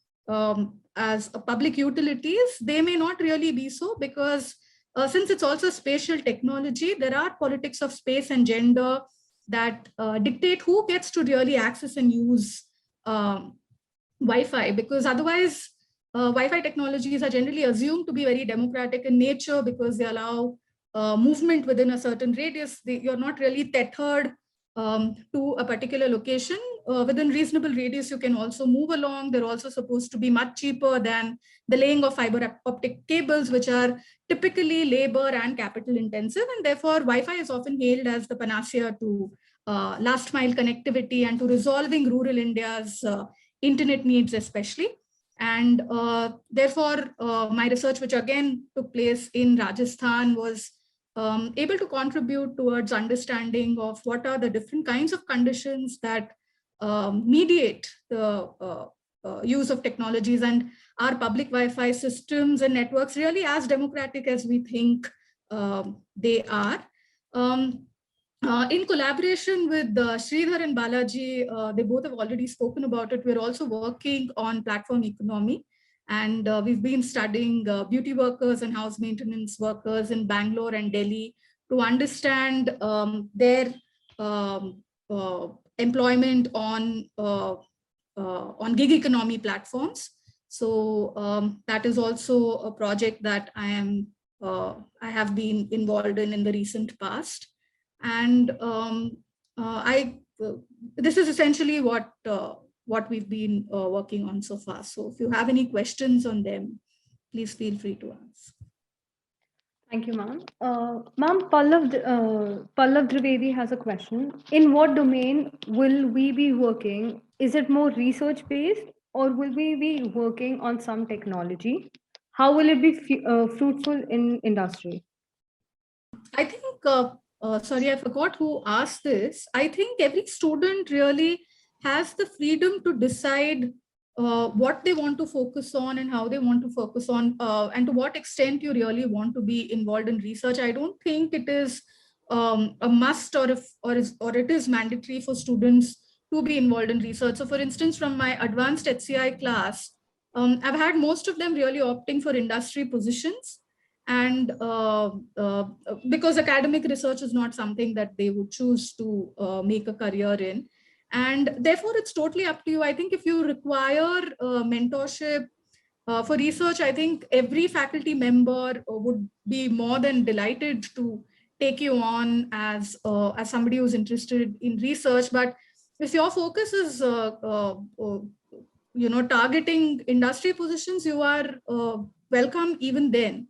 Speaker 5: public utilities, they may not really be so, because since it's also spatial technology, there are politics of space and gender that dictate who gets to really access and use Wi-Fi, because otherwise Wi-Fi technologies are generally assumed to be very democratic in nature because they allow movement within a certain radius. You're not really tethered to a particular location. Within reasonable radius, you can also move along. They're also supposed to be much cheaper than the laying of fiber optic cables, which are typically labor and capital intensive. And therefore, Wi-Fi is often hailed as the panacea to last mile connectivity and to resolving rural India's internet needs especially. And therefore, my research, which again took place in Rajasthan, was able to contribute towards understanding of what are the different kinds of conditions that mediate the use of technologies, and our public Wi-Fi systems and networks really as democratic as we think they are. In collaboration with Sridhar and Balaji, they both have already spoken about it. We're also working on platform economy, and we've been studying beauty workers and house maintenance workers in Bangalore and Delhi to understand their employment on gig economy platforms. So that is also a project that I have been involved in the recent past. And this is essentially what we've been working on so far. So if you have any questions on them, please feel free to ask.
Speaker 2: Thank you, ma'am. Ma'am, Pallav Trivedi has a question. In what domain will we be working? Is it more research-based, or will we be working on some technology? How will it be fruitful in industry?
Speaker 5: I think, sorry, I forgot who asked this. I think every student really has the freedom to decide what they want to focus on and how they want to focus on, and to what extent you really want to be involved in research. I don't think it is a must or it is mandatory for students to be involved in research. So for instance, from my advanced HCI class, I've had most of them really opting for industry positions. And because academic research is not something that they would choose to make a career in. And therefore, it's totally up to you. I think if you require mentorship for research, I think every faculty member would be more than delighted to take you on as somebody who's interested in research. But if your focus is targeting industry positions, you are welcome even then.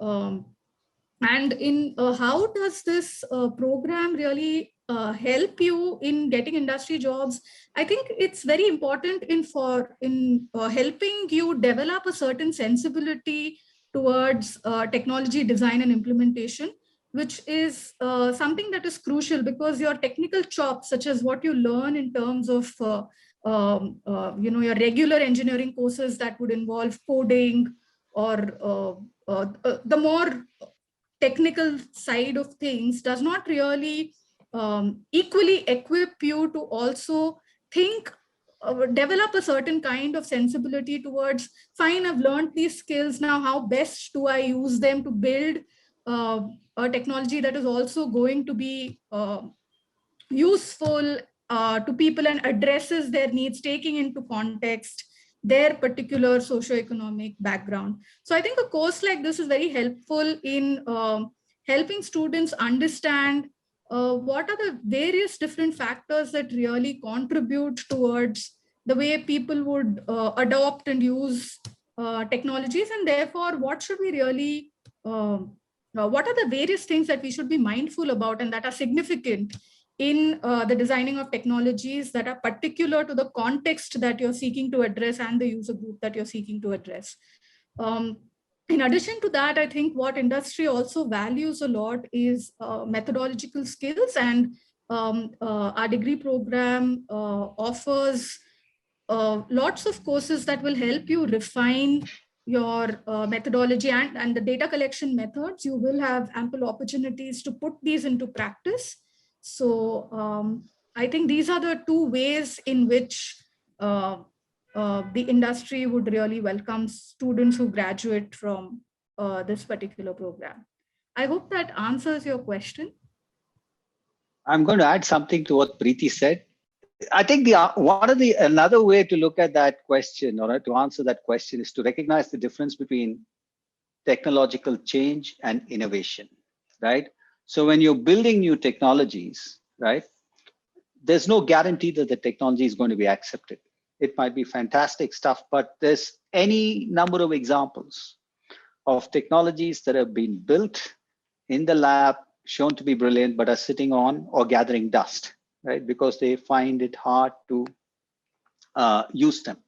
Speaker 5: And in how does this program really help you in getting industry jobs? I think it's very important in helping you develop a certain sensibility towards technology design and implementation, which is something that is crucial, because your technical chops, such as what you learn in terms of your regular engineering courses that would involve coding, or the more technical side of things, does not really equally equip you to also think, develop a certain kind of sensibility towards, fine, I've learned these skills, now how best do I use them to build a technology that is also going to be useful to people and addresses their needs, taking into context their particular socioeconomic background. So I think a course like this is very helpful in helping students understand what are the various different factors that really contribute towards the way people would adopt and use technologies, and therefore what should we really, what are the various things that we should be mindful about and that are significant in the designing of technologies that are particular to the context that you're seeking to address and the user group that you're seeking to address. In addition to that, I think what industry also values a lot is methodological skills, and our degree program offers lots of courses that will help you refine your methodology and the data collection methods. You will have ample opportunities to put these into practice. So I think these are the two ways in which the industry would really welcome students who graduate from this particular program. I hope that answers your question.
Speaker 3: I'm going to add something to what Preeti said. I think another way to look at that question, or to answer that question, is to recognize the difference between technological change and innovation, right? So when you're building new technologies, right, there's no guarantee that the technology is going to be accepted. It might be fantastic stuff, but there's any number of examples of technologies that have been built in the lab, shown to be brilliant, but are sitting on or gathering dust, right? Because they find it hard to use them.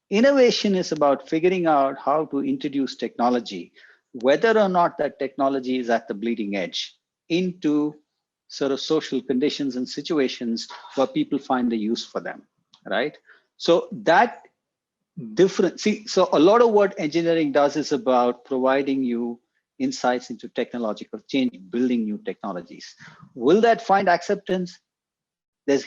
Speaker 3: Innovation is about figuring out how to introduce technology, whether or not that technology is at the bleeding edge, into sort of social conditions and situations where people find the use for them, right? So that so a lot of what engineering does is about providing you insights into technological change, building new technologies. Will that find acceptance? There's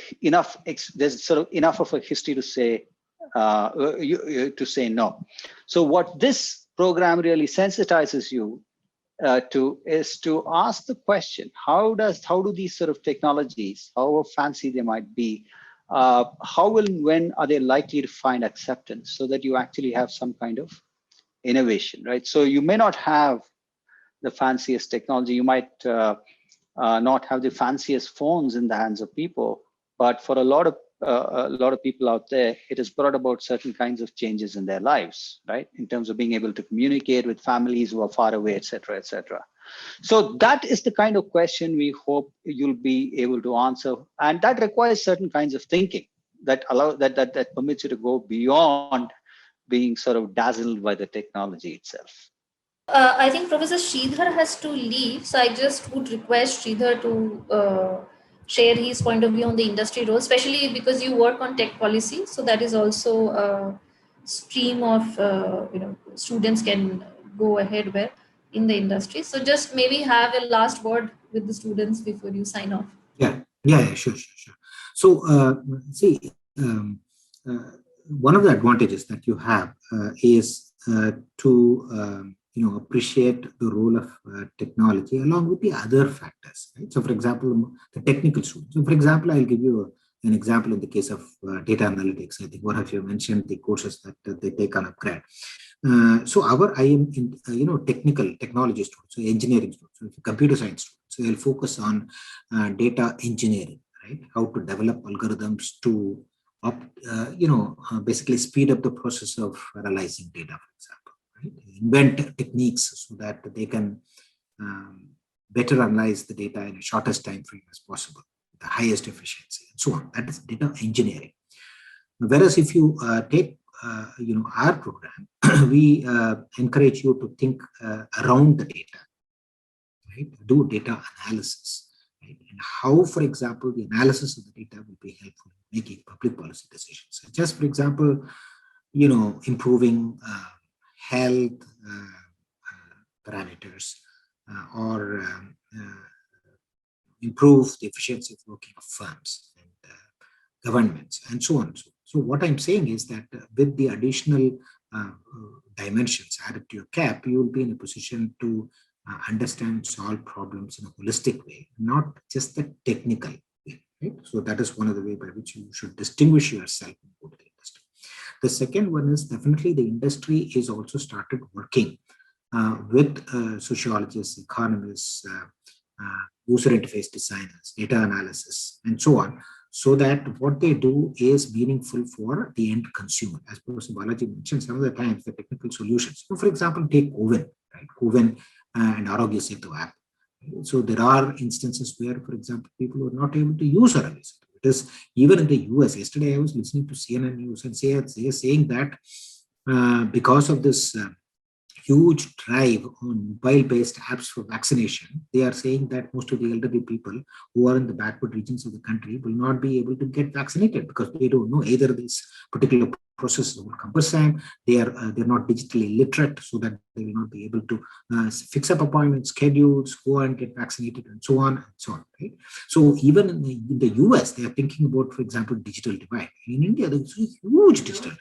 Speaker 3: sort of enough of a history to say no. So what this program really sensitizes you to is to ask the question: how do these sort of technologies, however fancy they might be, how and when are they likely to find acceptance, so that you actually have some kind of innovation, right? So you may not have the fanciest technology, you might not have the fanciest phones in the hands of people, but for a lot of people out there, it has brought about certain kinds of changes in their lives, right? In terms of being able to communicate with families who are far away, et cetera, et cetera. So that is the kind of question we hope you'll be able to answer. And that requires certain kinds of thinking that permits you to go beyond being sort of dazzled by the technology itself.
Speaker 1: I think Professor Sridhar has to leave, so I just would request Sridhar to share his point of view on the industry role, especially because you work on tech policy. So that is also a stream of students can go ahead with in the industry. So just maybe have a last word with the students before you sign off.
Speaker 4: Yeah, sure. So see, one of the advantages that you have is to appreciate the role of technology along with the other factors, right? So for example, the technical students. So for example, I'll give you an example in the case of data analytics. I think one of you mentioned the courses that they take on upgrade. So I am in, technical technology students, so engineering students, so computer science students. So they'll focus on data engineering, right? How to develop algorithms to basically speed up the process of analyzing data, for example. Invent techniques so that they can better analyze the data in the shortest time frame as possible, the highest efficiency, and so on. That is data engineering. Whereas if you take our program, we encourage you to think around the data, right? Do data analysis, right? And how, for example, the analysis of the data will be helpful in making public policy decisions. So just for example, improving health parameters or improve the efficiency of working of firms and governments and so on. So what I'm saying is that with the additional dimensions added to your cap, you will be in a position to understand and solve problems in a holistic way, not just the technical way. Right? So that is one of the ways by which you should distinguish yourself in the industry. The second one is definitely the industry is also started working with sociologists, economists, user interface designers, data analysis, and so on, so that what they do is meaningful for the end consumer. As Professor Balaji mentioned, some of the times the technical solutions. So for example, take Coven, right? Coven and Arogya Setu app. So there are instances where, for example, people are not able to use Arogya Setu. Because even in the US, yesterday I was listening to CNN News and they are saying that because of this huge drive on mobile-based apps for vaccination, they are saying that most of the elderly people who are in the backward regions of the country will not be able to get vaccinated because they don't know either this particular process is cumbersome, they're not digitally literate, so that they will not be able to fix up appointment schedules, go and get vaccinated, and so on and so on. Right? So even in the US, they are thinking about, for example, digital divide. In India, there's a huge digital divide.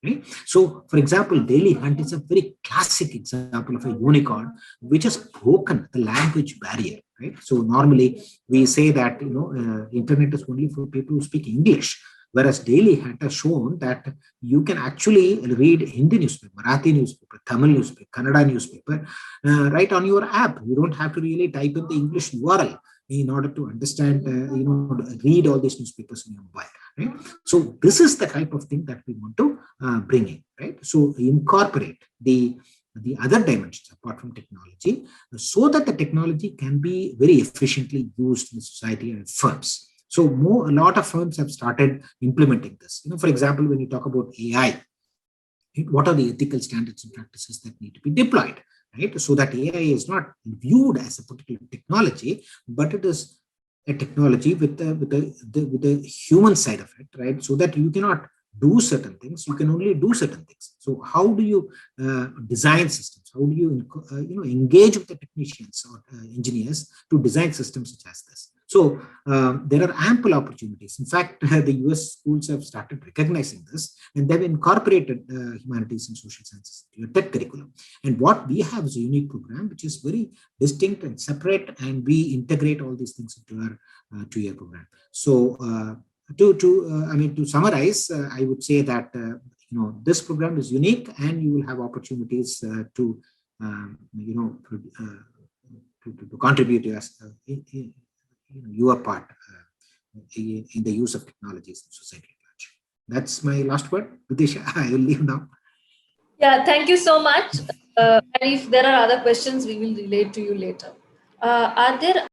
Speaker 4: Right? So, for example, Daily Hunt is a very classic example of a unicorn which has broken the language barrier. Right? So normally we say that internet is only for people who speak English, whereas Daily Hunt has shown that you can actually read Hindi newspaper, Marathi newspaper, Tamil newspaper, Kannada newspaper right on your app. You don't have to really type in the English URL in order to understand, read all these newspapers in your mobile. Right? So this is the type of thing that we want to bring in, right? So incorporate the other dimensions apart from technology, so that the technology can be very efficiently used in society and firms. So a lot of firms have started implementing this. For example, when you talk about AI, what are the ethical standards and practices that need to be deployed, right? So that AI is not viewed as a particular technology, but it is a technology with the human side of it, right? So that you cannot do certain things, you can only do certain things. So how do you design systems? How do you engage with the technicians or engineers to design systems such as this? So there are ample opportunities. In fact, the US schools have started recognizing this, and they've incorporated humanities and social sciences into your TED curriculum. And what we have is a unique program, which is very distinct and separate, and we integrate all these things into our 2-year program. So to summarize, I would say that this program is unique, and you will have opportunities to contribute your part in the use of technologies in society at large. That's my last word. Vidisha, I will leave now.
Speaker 1: Yeah, thank you so much. And if there are other questions, we will relate to you later. Are there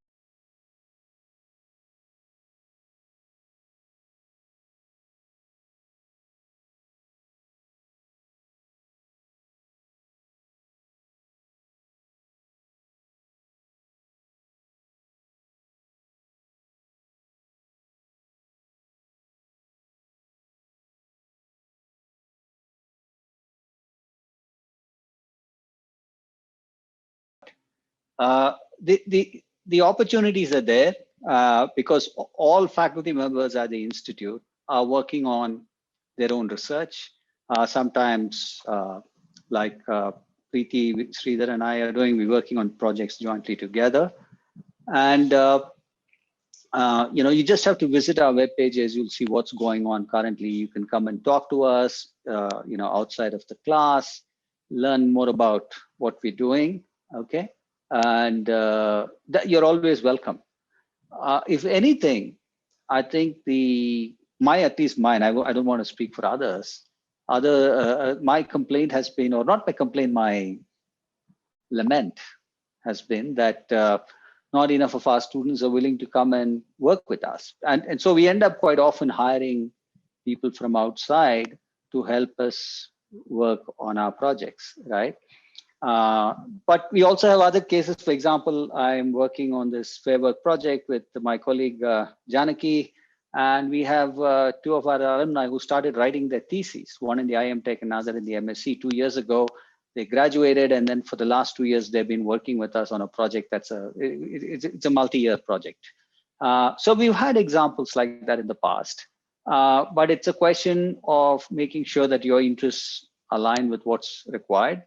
Speaker 3: the opportunities are there because all faculty members at the institute are working on their own research. Sometimes, like Preeti, Sridhar, and I are doing, we're working on projects jointly together. And you just have to visit our web pages. You'll see what's going on currently. You can come and talk to us, outside of the class, learn more about what we're doing. Okay. And that you're always welcome. If anything, I think at least mine, I don't want to speak for others. My complaint has been, or not my complaint, my lament has been that not enough of our students are willing to come and work with us. And so we end up quite often hiring people from outside to help us work on our projects, right? But we also have other cases. For example, I'm working on this Fair Work project with my colleague Janaki, and we have 2 of our alumni who started writing their theses, one in the IM Tech and another in the MSc 2 years ago. They graduated, and then for the last 2 years, they've been working with us on a project that's it's a multi-year project. So we've had examples like that in the past, but it's a question of making sure that your interests align with what's required.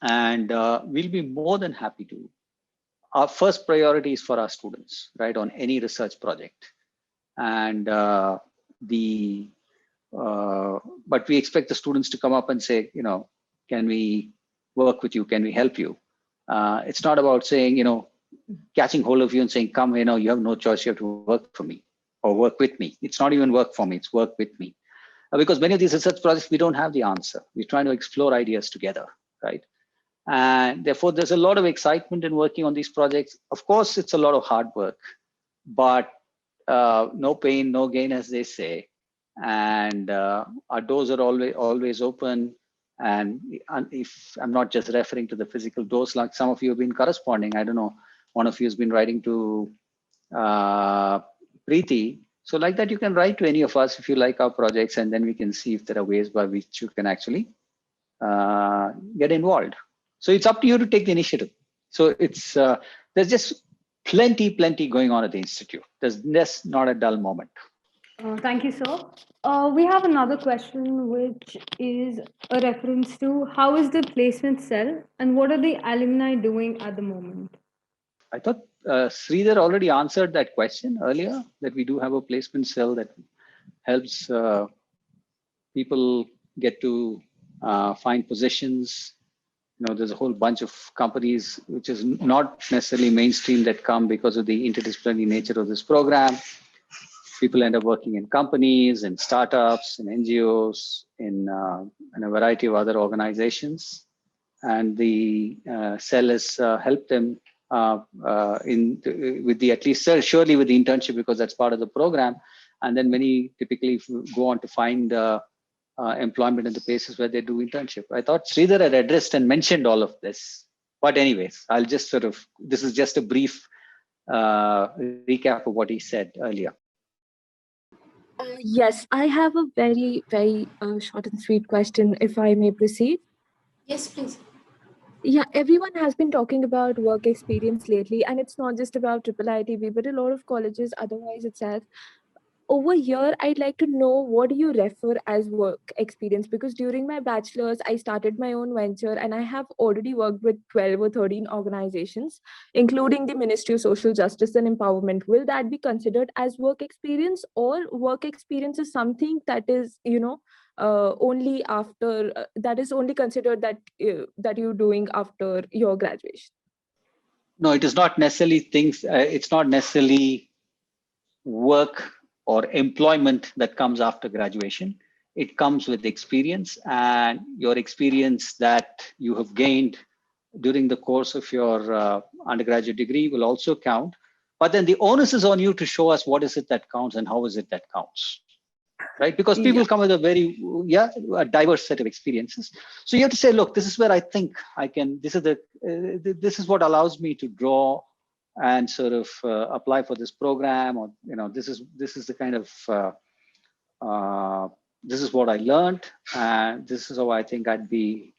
Speaker 3: And we'll be more than happy to. Our first priority is for our students, right, on any research project. And but we expect the students to come up and say, can we work with you? Can we help you? It's not about saying, catching hold of you and saying, come, you have no choice. You have to work for me or work with me. It's not even work for me. It's work with me. Because many of these research projects, we don't have the answer. We're trying to explore ideas together, right? And therefore, there's a lot of excitement in working on these projects. Of course, it's a lot of hard work, but no pain, no gain, as they say. And our doors are always open. And if I'm not just referring to the physical doors, like some of you have been corresponding, I don't know, one of you has been writing to Preeti. So like that, you can write to any of us if you like our projects, and then we can see if there are ways by which you can actually get involved. So it's up to you to take the initiative. So it's there's just plenty going on at the Institute. There's just not a dull moment.
Speaker 2: Thank you, sir. We have another question, which is a reference to how is the placement cell and what are the alumni doing at the moment?
Speaker 3: I thought Sridhar already answered that question earlier, that we do have a placement cell that helps people get to find positions. There's a whole bunch of companies, which is not necessarily mainstream, that come because of the interdisciplinary nature of this program. People end up working in companies and startups and NGOs in a variety of other organizations. And the cell has helped them with the at least surely with the internship, because that's part of the program. And then many typically go on to find employment in the places where they do internship. I thought Sridhar had addressed and mentioned all of this. But anyways, I'll just this is just a brief recap of what he said earlier.
Speaker 6: Yes, I have a very, very short and sweet question, if I may proceed.
Speaker 1: Yes, please.
Speaker 6: Yeah, everyone has been talking about work experience lately, and it's not just about IIITB, but a lot of colleges otherwise itself. Over here, I'd like to know, what do you refer as work experience? Because during my bachelor's, I started my own venture and I have already worked with 12 or 13 organizations, including the Ministry of Social Justice and Empowerment. Will that be considered as work experience, or work experience is something that is, only after, that is only considered that you're doing after your graduation?
Speaker 3: No, it is not necessarily things, it's not necessarily work or employment that comes after graduation. It comes with experience, and your experience that you have gained during the course of your undergraduate degree will also count. But then the onus is on you to show us what is it that counts and how is it that counts, right? Because people come with a very a diverse set of experiences. So you have to say, look, this is where I think I can. This is what allows me to draw and sort of apply for this program, or this is the kind of this is what I learned, and this is how I think I'd be,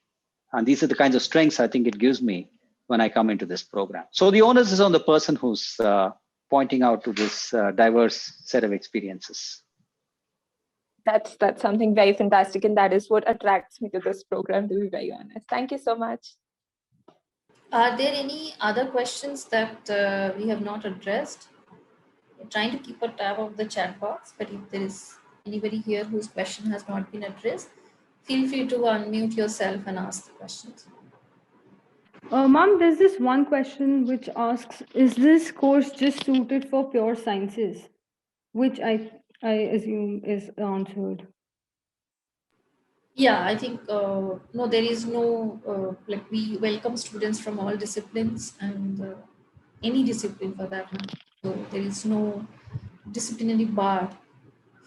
Speaker 3: and these are the kinds of strengths I think it gives me when I come into this program. So the onus is on the person who's pointing out to this diverse set of experiences.
Speaker 6: That's something very fantastic, and that is what attracts me to this program, to be very honest. Thank you so much.
Speaker 1: Are there any other questions that we have not addressed? We're trying to keep a tab of the chat box, but if there is anybody here whose question has not been addressed, feel free to unmute yourself and ask the questions.
Speaker 2: Ma'am, there's this one question which asks, is this course just suited for pure sciences? Which I assume is answered.
Speaker 1: Yeah, I think, no, there is no, like we welcome students from all disciplines and any discipline for that matter. So there is no disciplinary bar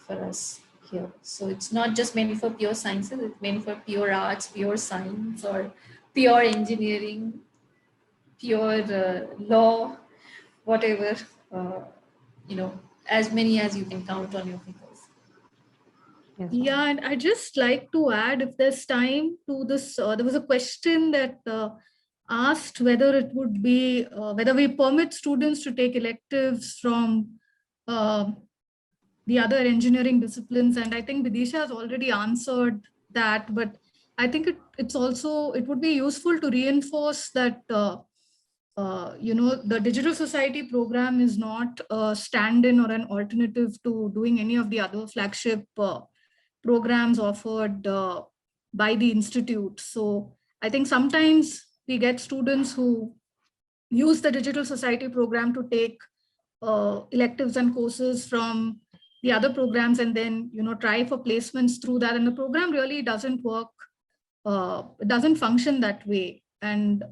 Speaker 1: for us here. So it's not just meant for pure sciences, it's meant for pure arts, pure science, or pure engineering, pure law, whatever, as many as you can count on your fingers.
Speaker 2: Yes.
Speaker 5: Yeah, and I just like to add, if there's time, to this, there was a question that asked whether it would be, whether we permit students to take electives from the other engineering disciplines. And I think Vidisha has already answered that, but I think it would be useful to reinforce that, the Digital Society program is not a stand-in or an alternative to doing any of the other flagship programs offered by the institute. So I think sometimes we get students who use the Digital Society program to take electives and courses from the other programs and then try for placements through that, and the program really doesn't work, it doesn't function that way. And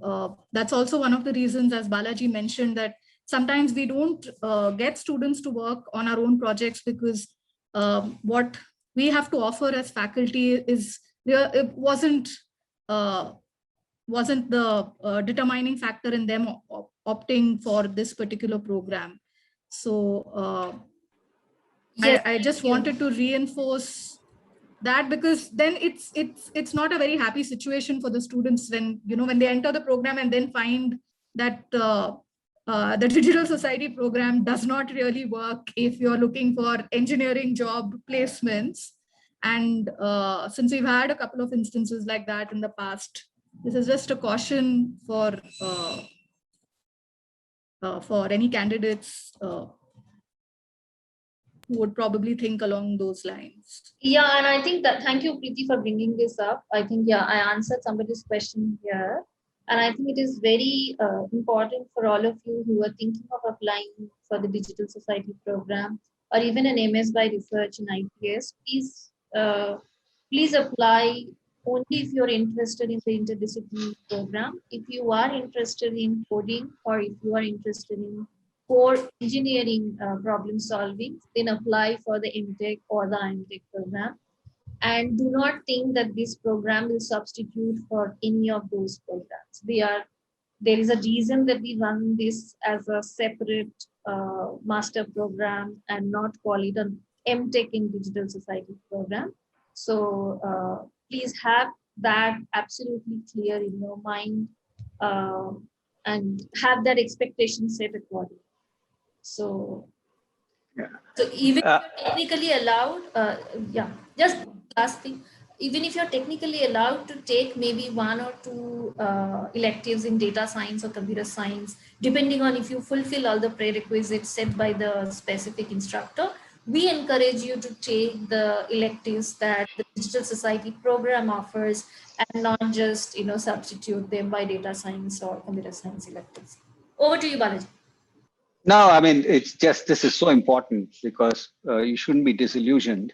Speaker 5: that's also one of the reasons, as Balaji mentioned, that sometimes we don't get students to work on our own projects because what we have to offer as faculty is, it wasn't the determining factor in them opting for this particular program. So yes, I just wanted to reinforce that, because then it's not a very happy situation for the students when when they enter the program and then find that the Digital Society program does not really work if you're looking for engineering job placements. And since we've had a couple of instances like that in the past, this is just a caution for any candidates who would probably think along those lines.
Speaker 1: Yeah, and I think that, thank you, Preeti, for bringing this up. I think, I answered somebody's question here. And I think it is very important for all of you who are thinking of applying for the Digital Society program or even an MS by research in ITS. Please apply only if you're interested in the interdisciplinary program. If you are interested in coding or if you are interested in core engineering problem solving, then apply for the MTech or the IMTech program. And do not think that this program will substitute for any of those programs. There is a reason that we run this as a separate master program and not call it an MTech in Digital Society program. So please have that absolutely clear in your mind uh, and have that expectation set accordingly. So,
Speaker 3: Yeah.
Speaker 1: so even if you're technically allowed, just last thing, even if you're technically allowed to take maybe one or two electives in data science or computer science, depending on if you fulfill all the prerequisites set by the specific instructor, we encourage you to take the electives that the Digital Society program offers and not just substitute them by data science or computer science electives. Over to you, Balaji.
Speaker 3: No, I mean, it's just, this is so important because you shouldn't be disillusioned.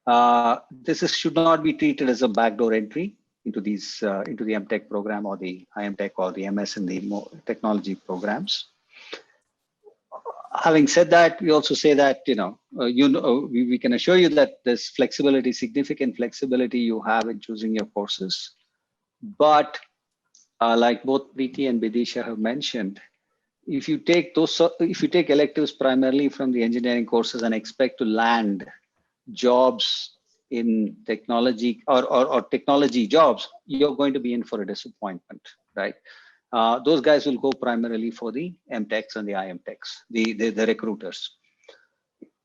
Speaker 3: Should not be treated as a backdoor entry into these into the MTech program or the IMTech or the MS in the technology programs. Having said that, we also say that we can assure you that there's flexibility, significant flexibility you have in choosing your courses. But like both Preeti and Bidisha have mentioned, if you take electives primarily from the engineering courses and expect to land jobs in technology or technology jobs, you're going to be in for a disappointment, right? Those guys will go primarily for the MTechs and the IMTechs, the recruiters.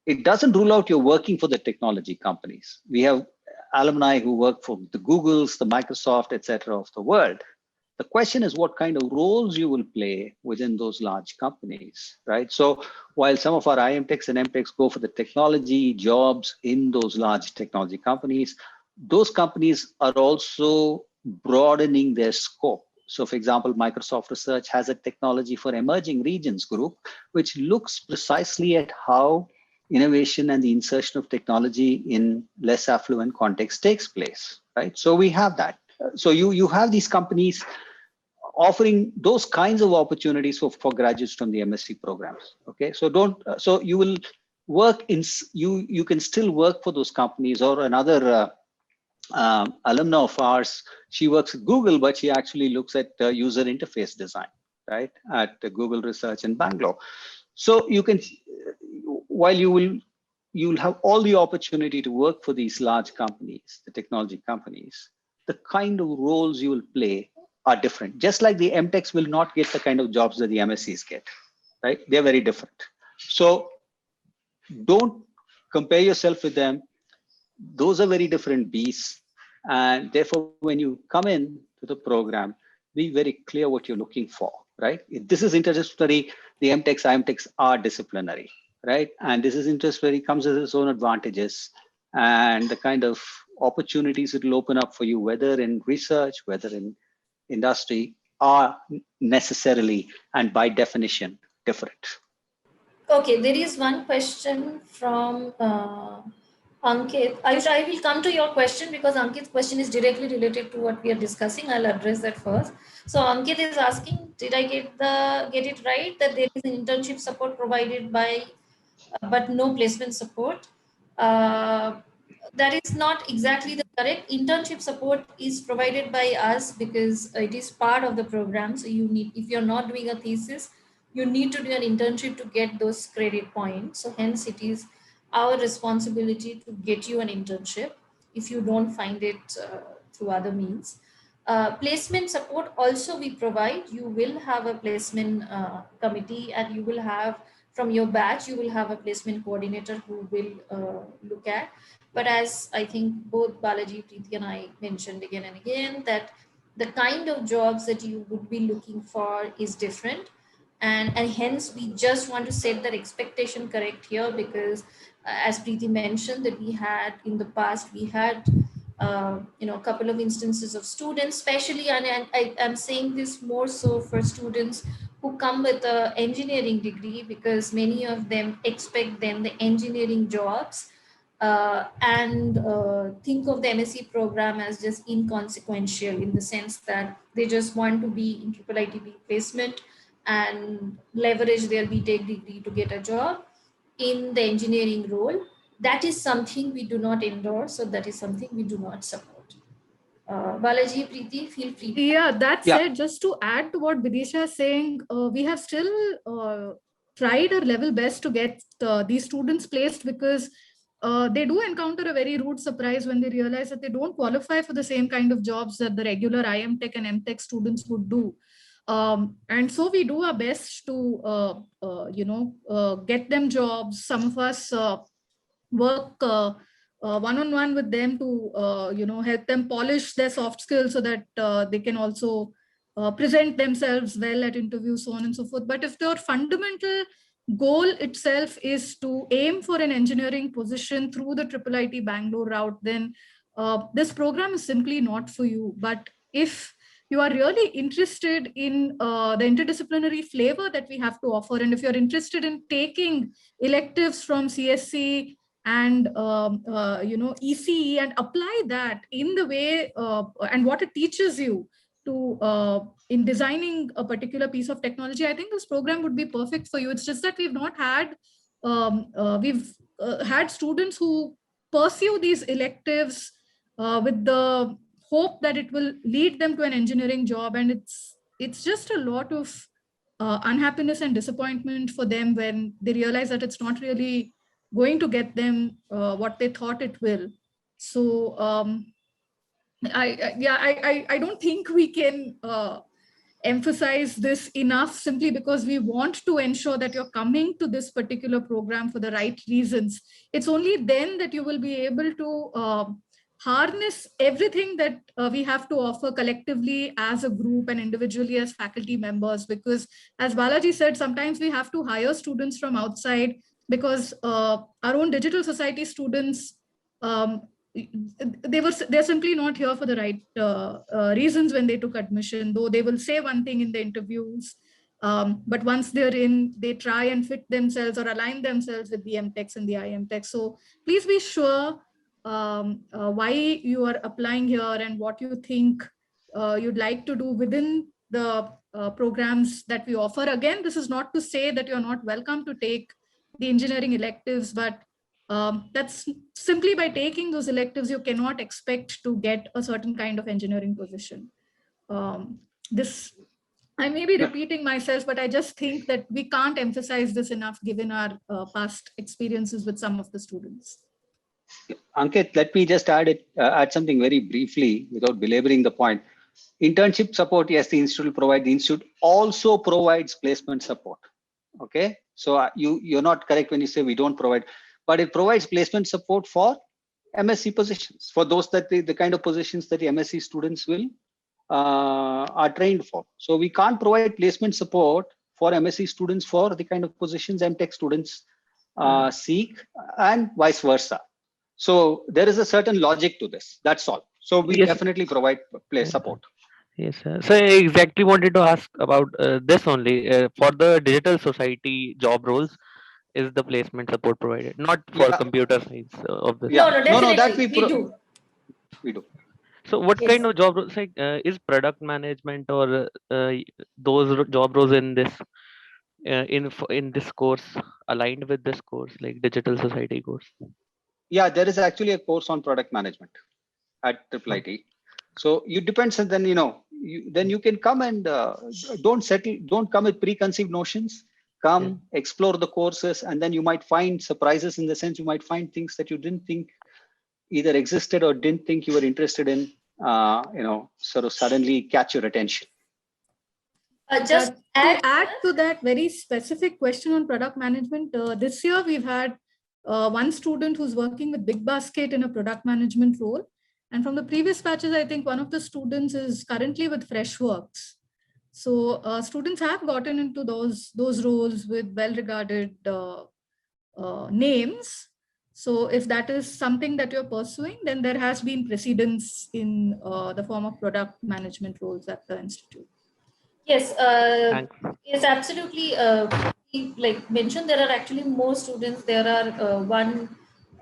Speaker 3: It doesn't rule out you're working for the technology companies. We have alumni who work for the Googles, the Microsoft, etc. of the world. The question is what kind of roles you will play within those large companies, right? So while some of our IMTechs and MTechs go for the technology jobs in those large technology companies, those companies are also broadening their scope. So for example, Microsoft Research has a technology for emerging regions group, which looks precisely at how innovation and the insertion of technology in less affluent context takes place, right? So we have that. So you have these companies offering those kinds of opportunities for graduates from the MSc programs. Okay, so you will work in, you can still work for those companies. Or another alumna of ours, she works at Google, but she actually looks at user interface design, right, at Google Research in Bangalore. So you can, while you'll have all the opportunity to work for these large companies, the technology companies, the kind of roles you will play are different. Just like the MTechs will not get the kind of jobs that the MSCs get, right? They're very different. So don't compare yourself with them. Those are very different beasts. And therefore, when you come in to the program, be very clear what you're looking for, right? If this is interdisciplinary, the MTechs, IMTechs are disciplinary, right? And this is interdisciplinary, comes with its own advantages and the kind of opportunities it will open up for you, whether in research, whether in industry, are necessarily and by definition different.
Speaker 1: Okay, there is one question from Ankit. I will come to your question because Ankit's question is directly related to what we are discussing. I'll address that first. So Ankit is asking, did I get it right that there is an internship support provided by, but no placement support? That is not exactly the correct. Internship support is provided by us because it is part of the program. So you need, if you're not doing a thesis, you need to do an internship to get those credit points. So hence it is our responsibility to get you an internship if you don't find it through other means. Placement support also we provide. You will have a placement committee and you will have, from your batch, you will have a placement coordinator who will look at. But as I think both Balaji, Preeti and I mentioned again and again, that the kind of jobs that you would be looking for is different. And hence we just want to set that expectation correct here because as Preeti mentioned that we had in the past, we had a couple of instances of students, especially, and I'm saying this more so for students who come with an engineering degree because many of them expect then the engineering jobs and think of the MSc program as just inconsequential, in the sense that they just want to be in IIITB placement and leverage their BTech degree to get a job in the engineering role. That is something we do not endorse, so that is something we do not support. Balaji, Preeti, feel free.
Speaker 5: Yeah, that
Speaker 3: Yeah.
Speaker 5: said, just to add to what Vidisha is saying, we have still tried our level best to get these students placed, because they do encounter a very rude surprise when they realize that they don't qualify for the same kind of jobs that the regular IM Tech and MTech students would do. And so we do our best to, get them jobs. Some of us work one-on-one with them to, help them polish their soft skills so that they can also present themselves well at interviews, so on and so forth. But if their fundamental goal itself is to aim for an engineering position through the IIIT Bangalore route, then this program is simply not for you. But if you are really interested in the interdisciplinary flavor that we have to offer, and if you're interested in taking electives from CSC and ECE and apply that in the way and what it teaches you to in designing a particular piece of technology, I think this program would be perfect for you. It's just that we've not had had students who pursue these electives with the hope that it will lead them to an engineering job, and it's just a lot of unhappiness and disappointment for them when they realize that it's not really going to get them what they thought it will. So I don't think we can emphasize this enough, simply because we want to ensure that you're coming to this particular program for the right reasons. It's only then that you will be able to harness everything that we have to offer collectively as a group and individually as faculty members, because as Balaji said, sometimes we have to hire students from outside, because our own digital society students, they're simply not here for the right reasons when they took admission, though they will say one thing in the interviews, but once they're in, they try and fit themselves or align themselves with the MTechs and the IM Tech. So please be sure why you are applying here and what you think you'd like to do within the programs that we offer. Again, this is not to say that you're not welcome to take the engineering electives, but that's simply by taking those electives, you cannot expect to get a certain kind of engineering position. This, I may be repeating myself, but I just think that we can't emphasize this enough given our past experiences with some of the students.
Speaker 3: Ankit, let me just add something very briefly without belaboring the point. Internship support, yes, the institute will provide. The institute also provides placement support. Okay, so you're not correct when you say we don't provide, but it provides placement support for MSc positions, for those that the kind of positions that the MSc students will are trained for. So we can't provide placement support for MSc students for the kind of positions MTech students seek, and vice versa. So there is a certain logic to this. That's all. So we definitely provide place support.
Speaker 7: Yes, sir. So I exactly wanted to ask about this only. For the digital society job roles, is the placement support provided? Not for computer science of this.
Speaker 1: No, definitely.
Speaker 3: That
Speaker 1: we do.
Speaker 3: We do.
Speaker 7: So what kind of job roles, like is product management or those job roles in this in this course aligned with this course, like digital society course?
Speaker 3: Yeah, there is actually a course on product management at IIIT. So it depends, and then you can come and don't come with preconceived notions. Come, explore the courses, and then you might find surprises, in the sense you might find things that you didn't think either existed or didn't think you were interested in, sort of suddenly catch your attention.
Speaker 5: Just to add to that very specific question on product management, this year we've had one student who's working with BigBasket in a product management role. And from the previous batches, I think one of the students is currently with Freshworks. So students have gotten into those roles with well-regarded names. So if that is something that you're pursuing, then there has been precedence in the form of product management roles at the institute.
Speaker 1: Yes, yes, absolutely. Like mentioned, there are actually more students. There are one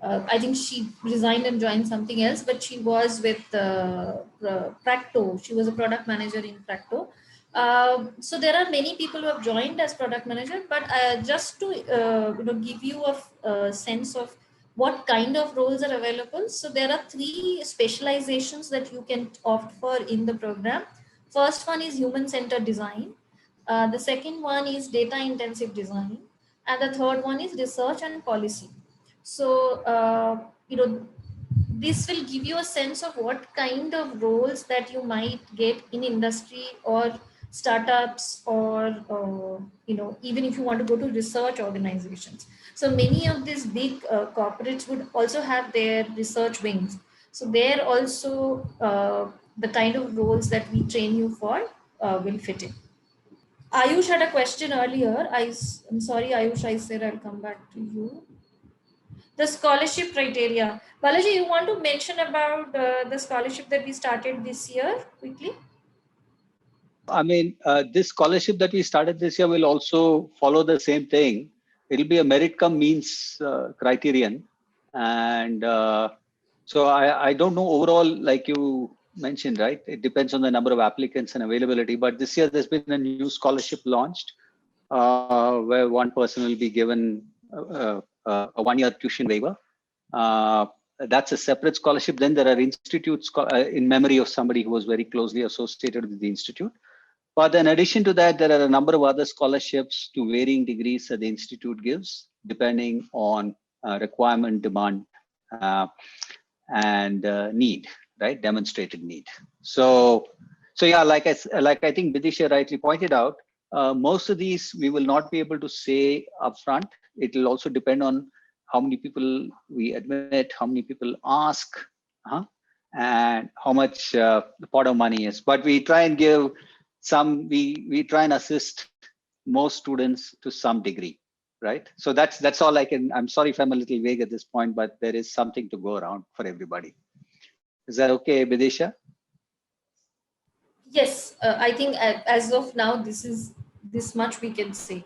Speaker 1: I think she resigned and joined something else, but she was with Practo. She was a product manager in Practo. So there are many people who have joined as product manager, but just to give you a sense of what kind of roles are available. So there are 3 specializations that you can opt for in the program. First one is human-centered design. The second one is data-intensive design, and the third one is research and policy. So, this will give you a sense of what kind of roles that you might get in industry or startups, or, even if you want to go to research organizations. So many of these big corporates would also have their research wings. So there also the kind of roles that we train you for will fit in. Ayush had a question earlier. I'm sorry, Ayush, I said I'll come back to you. The scholarship criteria. Balaji, you want to mention about the scholarship that we started this year quickly?
Speaker 3: I mean, this scholarship that we started this year will also follow the same thing. It'll be a merit cum means criterion. And so I don't know overall, like you mentioned, right? It depends on the number of applicants and availability. But this year there's been a new scholarship launched where one person will be given a 1-year tuition waiver. That's a separate scholarship. Then there are institutes in memory of somebody who was very closely associated with the institute. But in addition to that, there are a number of other scholarships to varying degrees that the institute gives, depending on requirement, demand, and need, right? Demonstrated need. So yeah, like I think Bidisha rightly pointed out, most of these we will not be able to say upfront. It will also depend on how many people we admit, how many people ask, and how much the pot of money is. But we try and give some, we try and assist most students to some degree, right? So that's all I can. I'm sorry if I'm a little vague at this point, but there is something to go around for everybody. Is that okay, Bidisha?
Speaker 1: Yes, I think as of now, this much we can say.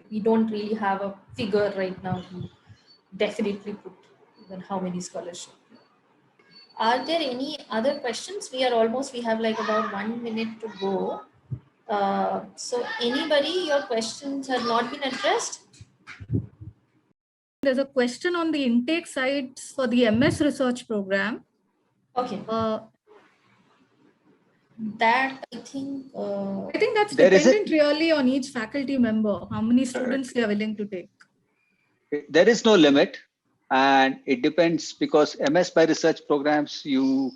Speaker 1: We don't really have a figure right now to definitely put even how many scholarships. Are there any other questions? We have like about 1 minute to go. So anybody, your questions have not been addressed?
Speaker 5: There's a question on the intake sites for the MS research program.
Speaker 1: Okay. That I think
Speaker 5: that's dependent really on each faculty member, how many students they are willing to take.
Speaker 3: There is no limit, and it depends, because MS by research programs, you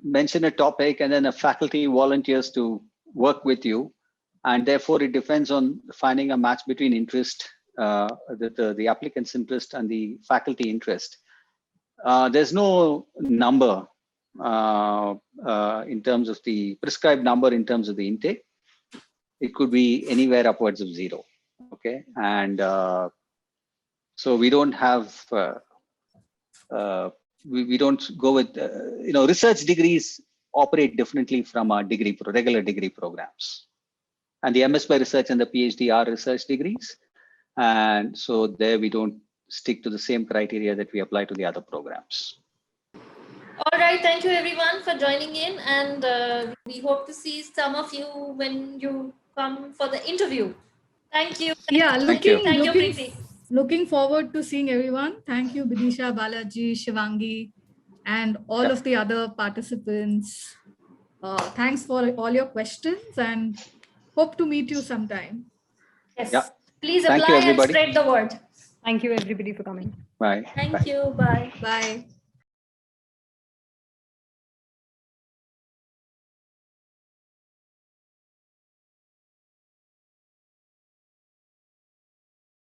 Speaker 3: mention a topic and then a faculty volunteers to work with you, and therefore it depends on finding a match between interest, the applicant's interest and the faculty interest. There's no number in terms of the prescribed number in terms of the intake. It could be anywhere upwards of 0. Okay, and so we don't have we don't go with research degrees operate differently from our regular degree programs, and the MS by research and the PhD are research degrees, and so there we don't stick to the same criteria that we apply to the other programs.
Speaker 1: All right, thank you everyone for joining in, and we hope to see some of you when you come for the interview. Thank you.
Speaker 5: Yeah,
Speaker 1: thank you, Preeti.
Speaker 5: Looking forward to seeing everyone. Thank you, Bidisha, Balaji, Shivangi, and all of the other participants. Thanks for all your questions, and hope to meet you sometime.
Speaker 1: Yes.
Speaker 3: Yeah.
Speaker 1: Please apply and spread the word.
Speaker 2: Thank you, everybody, for coming.
Speaker 3: Bye.
Speaker 1: Thank you. Bye.
Speaker 5: Bye.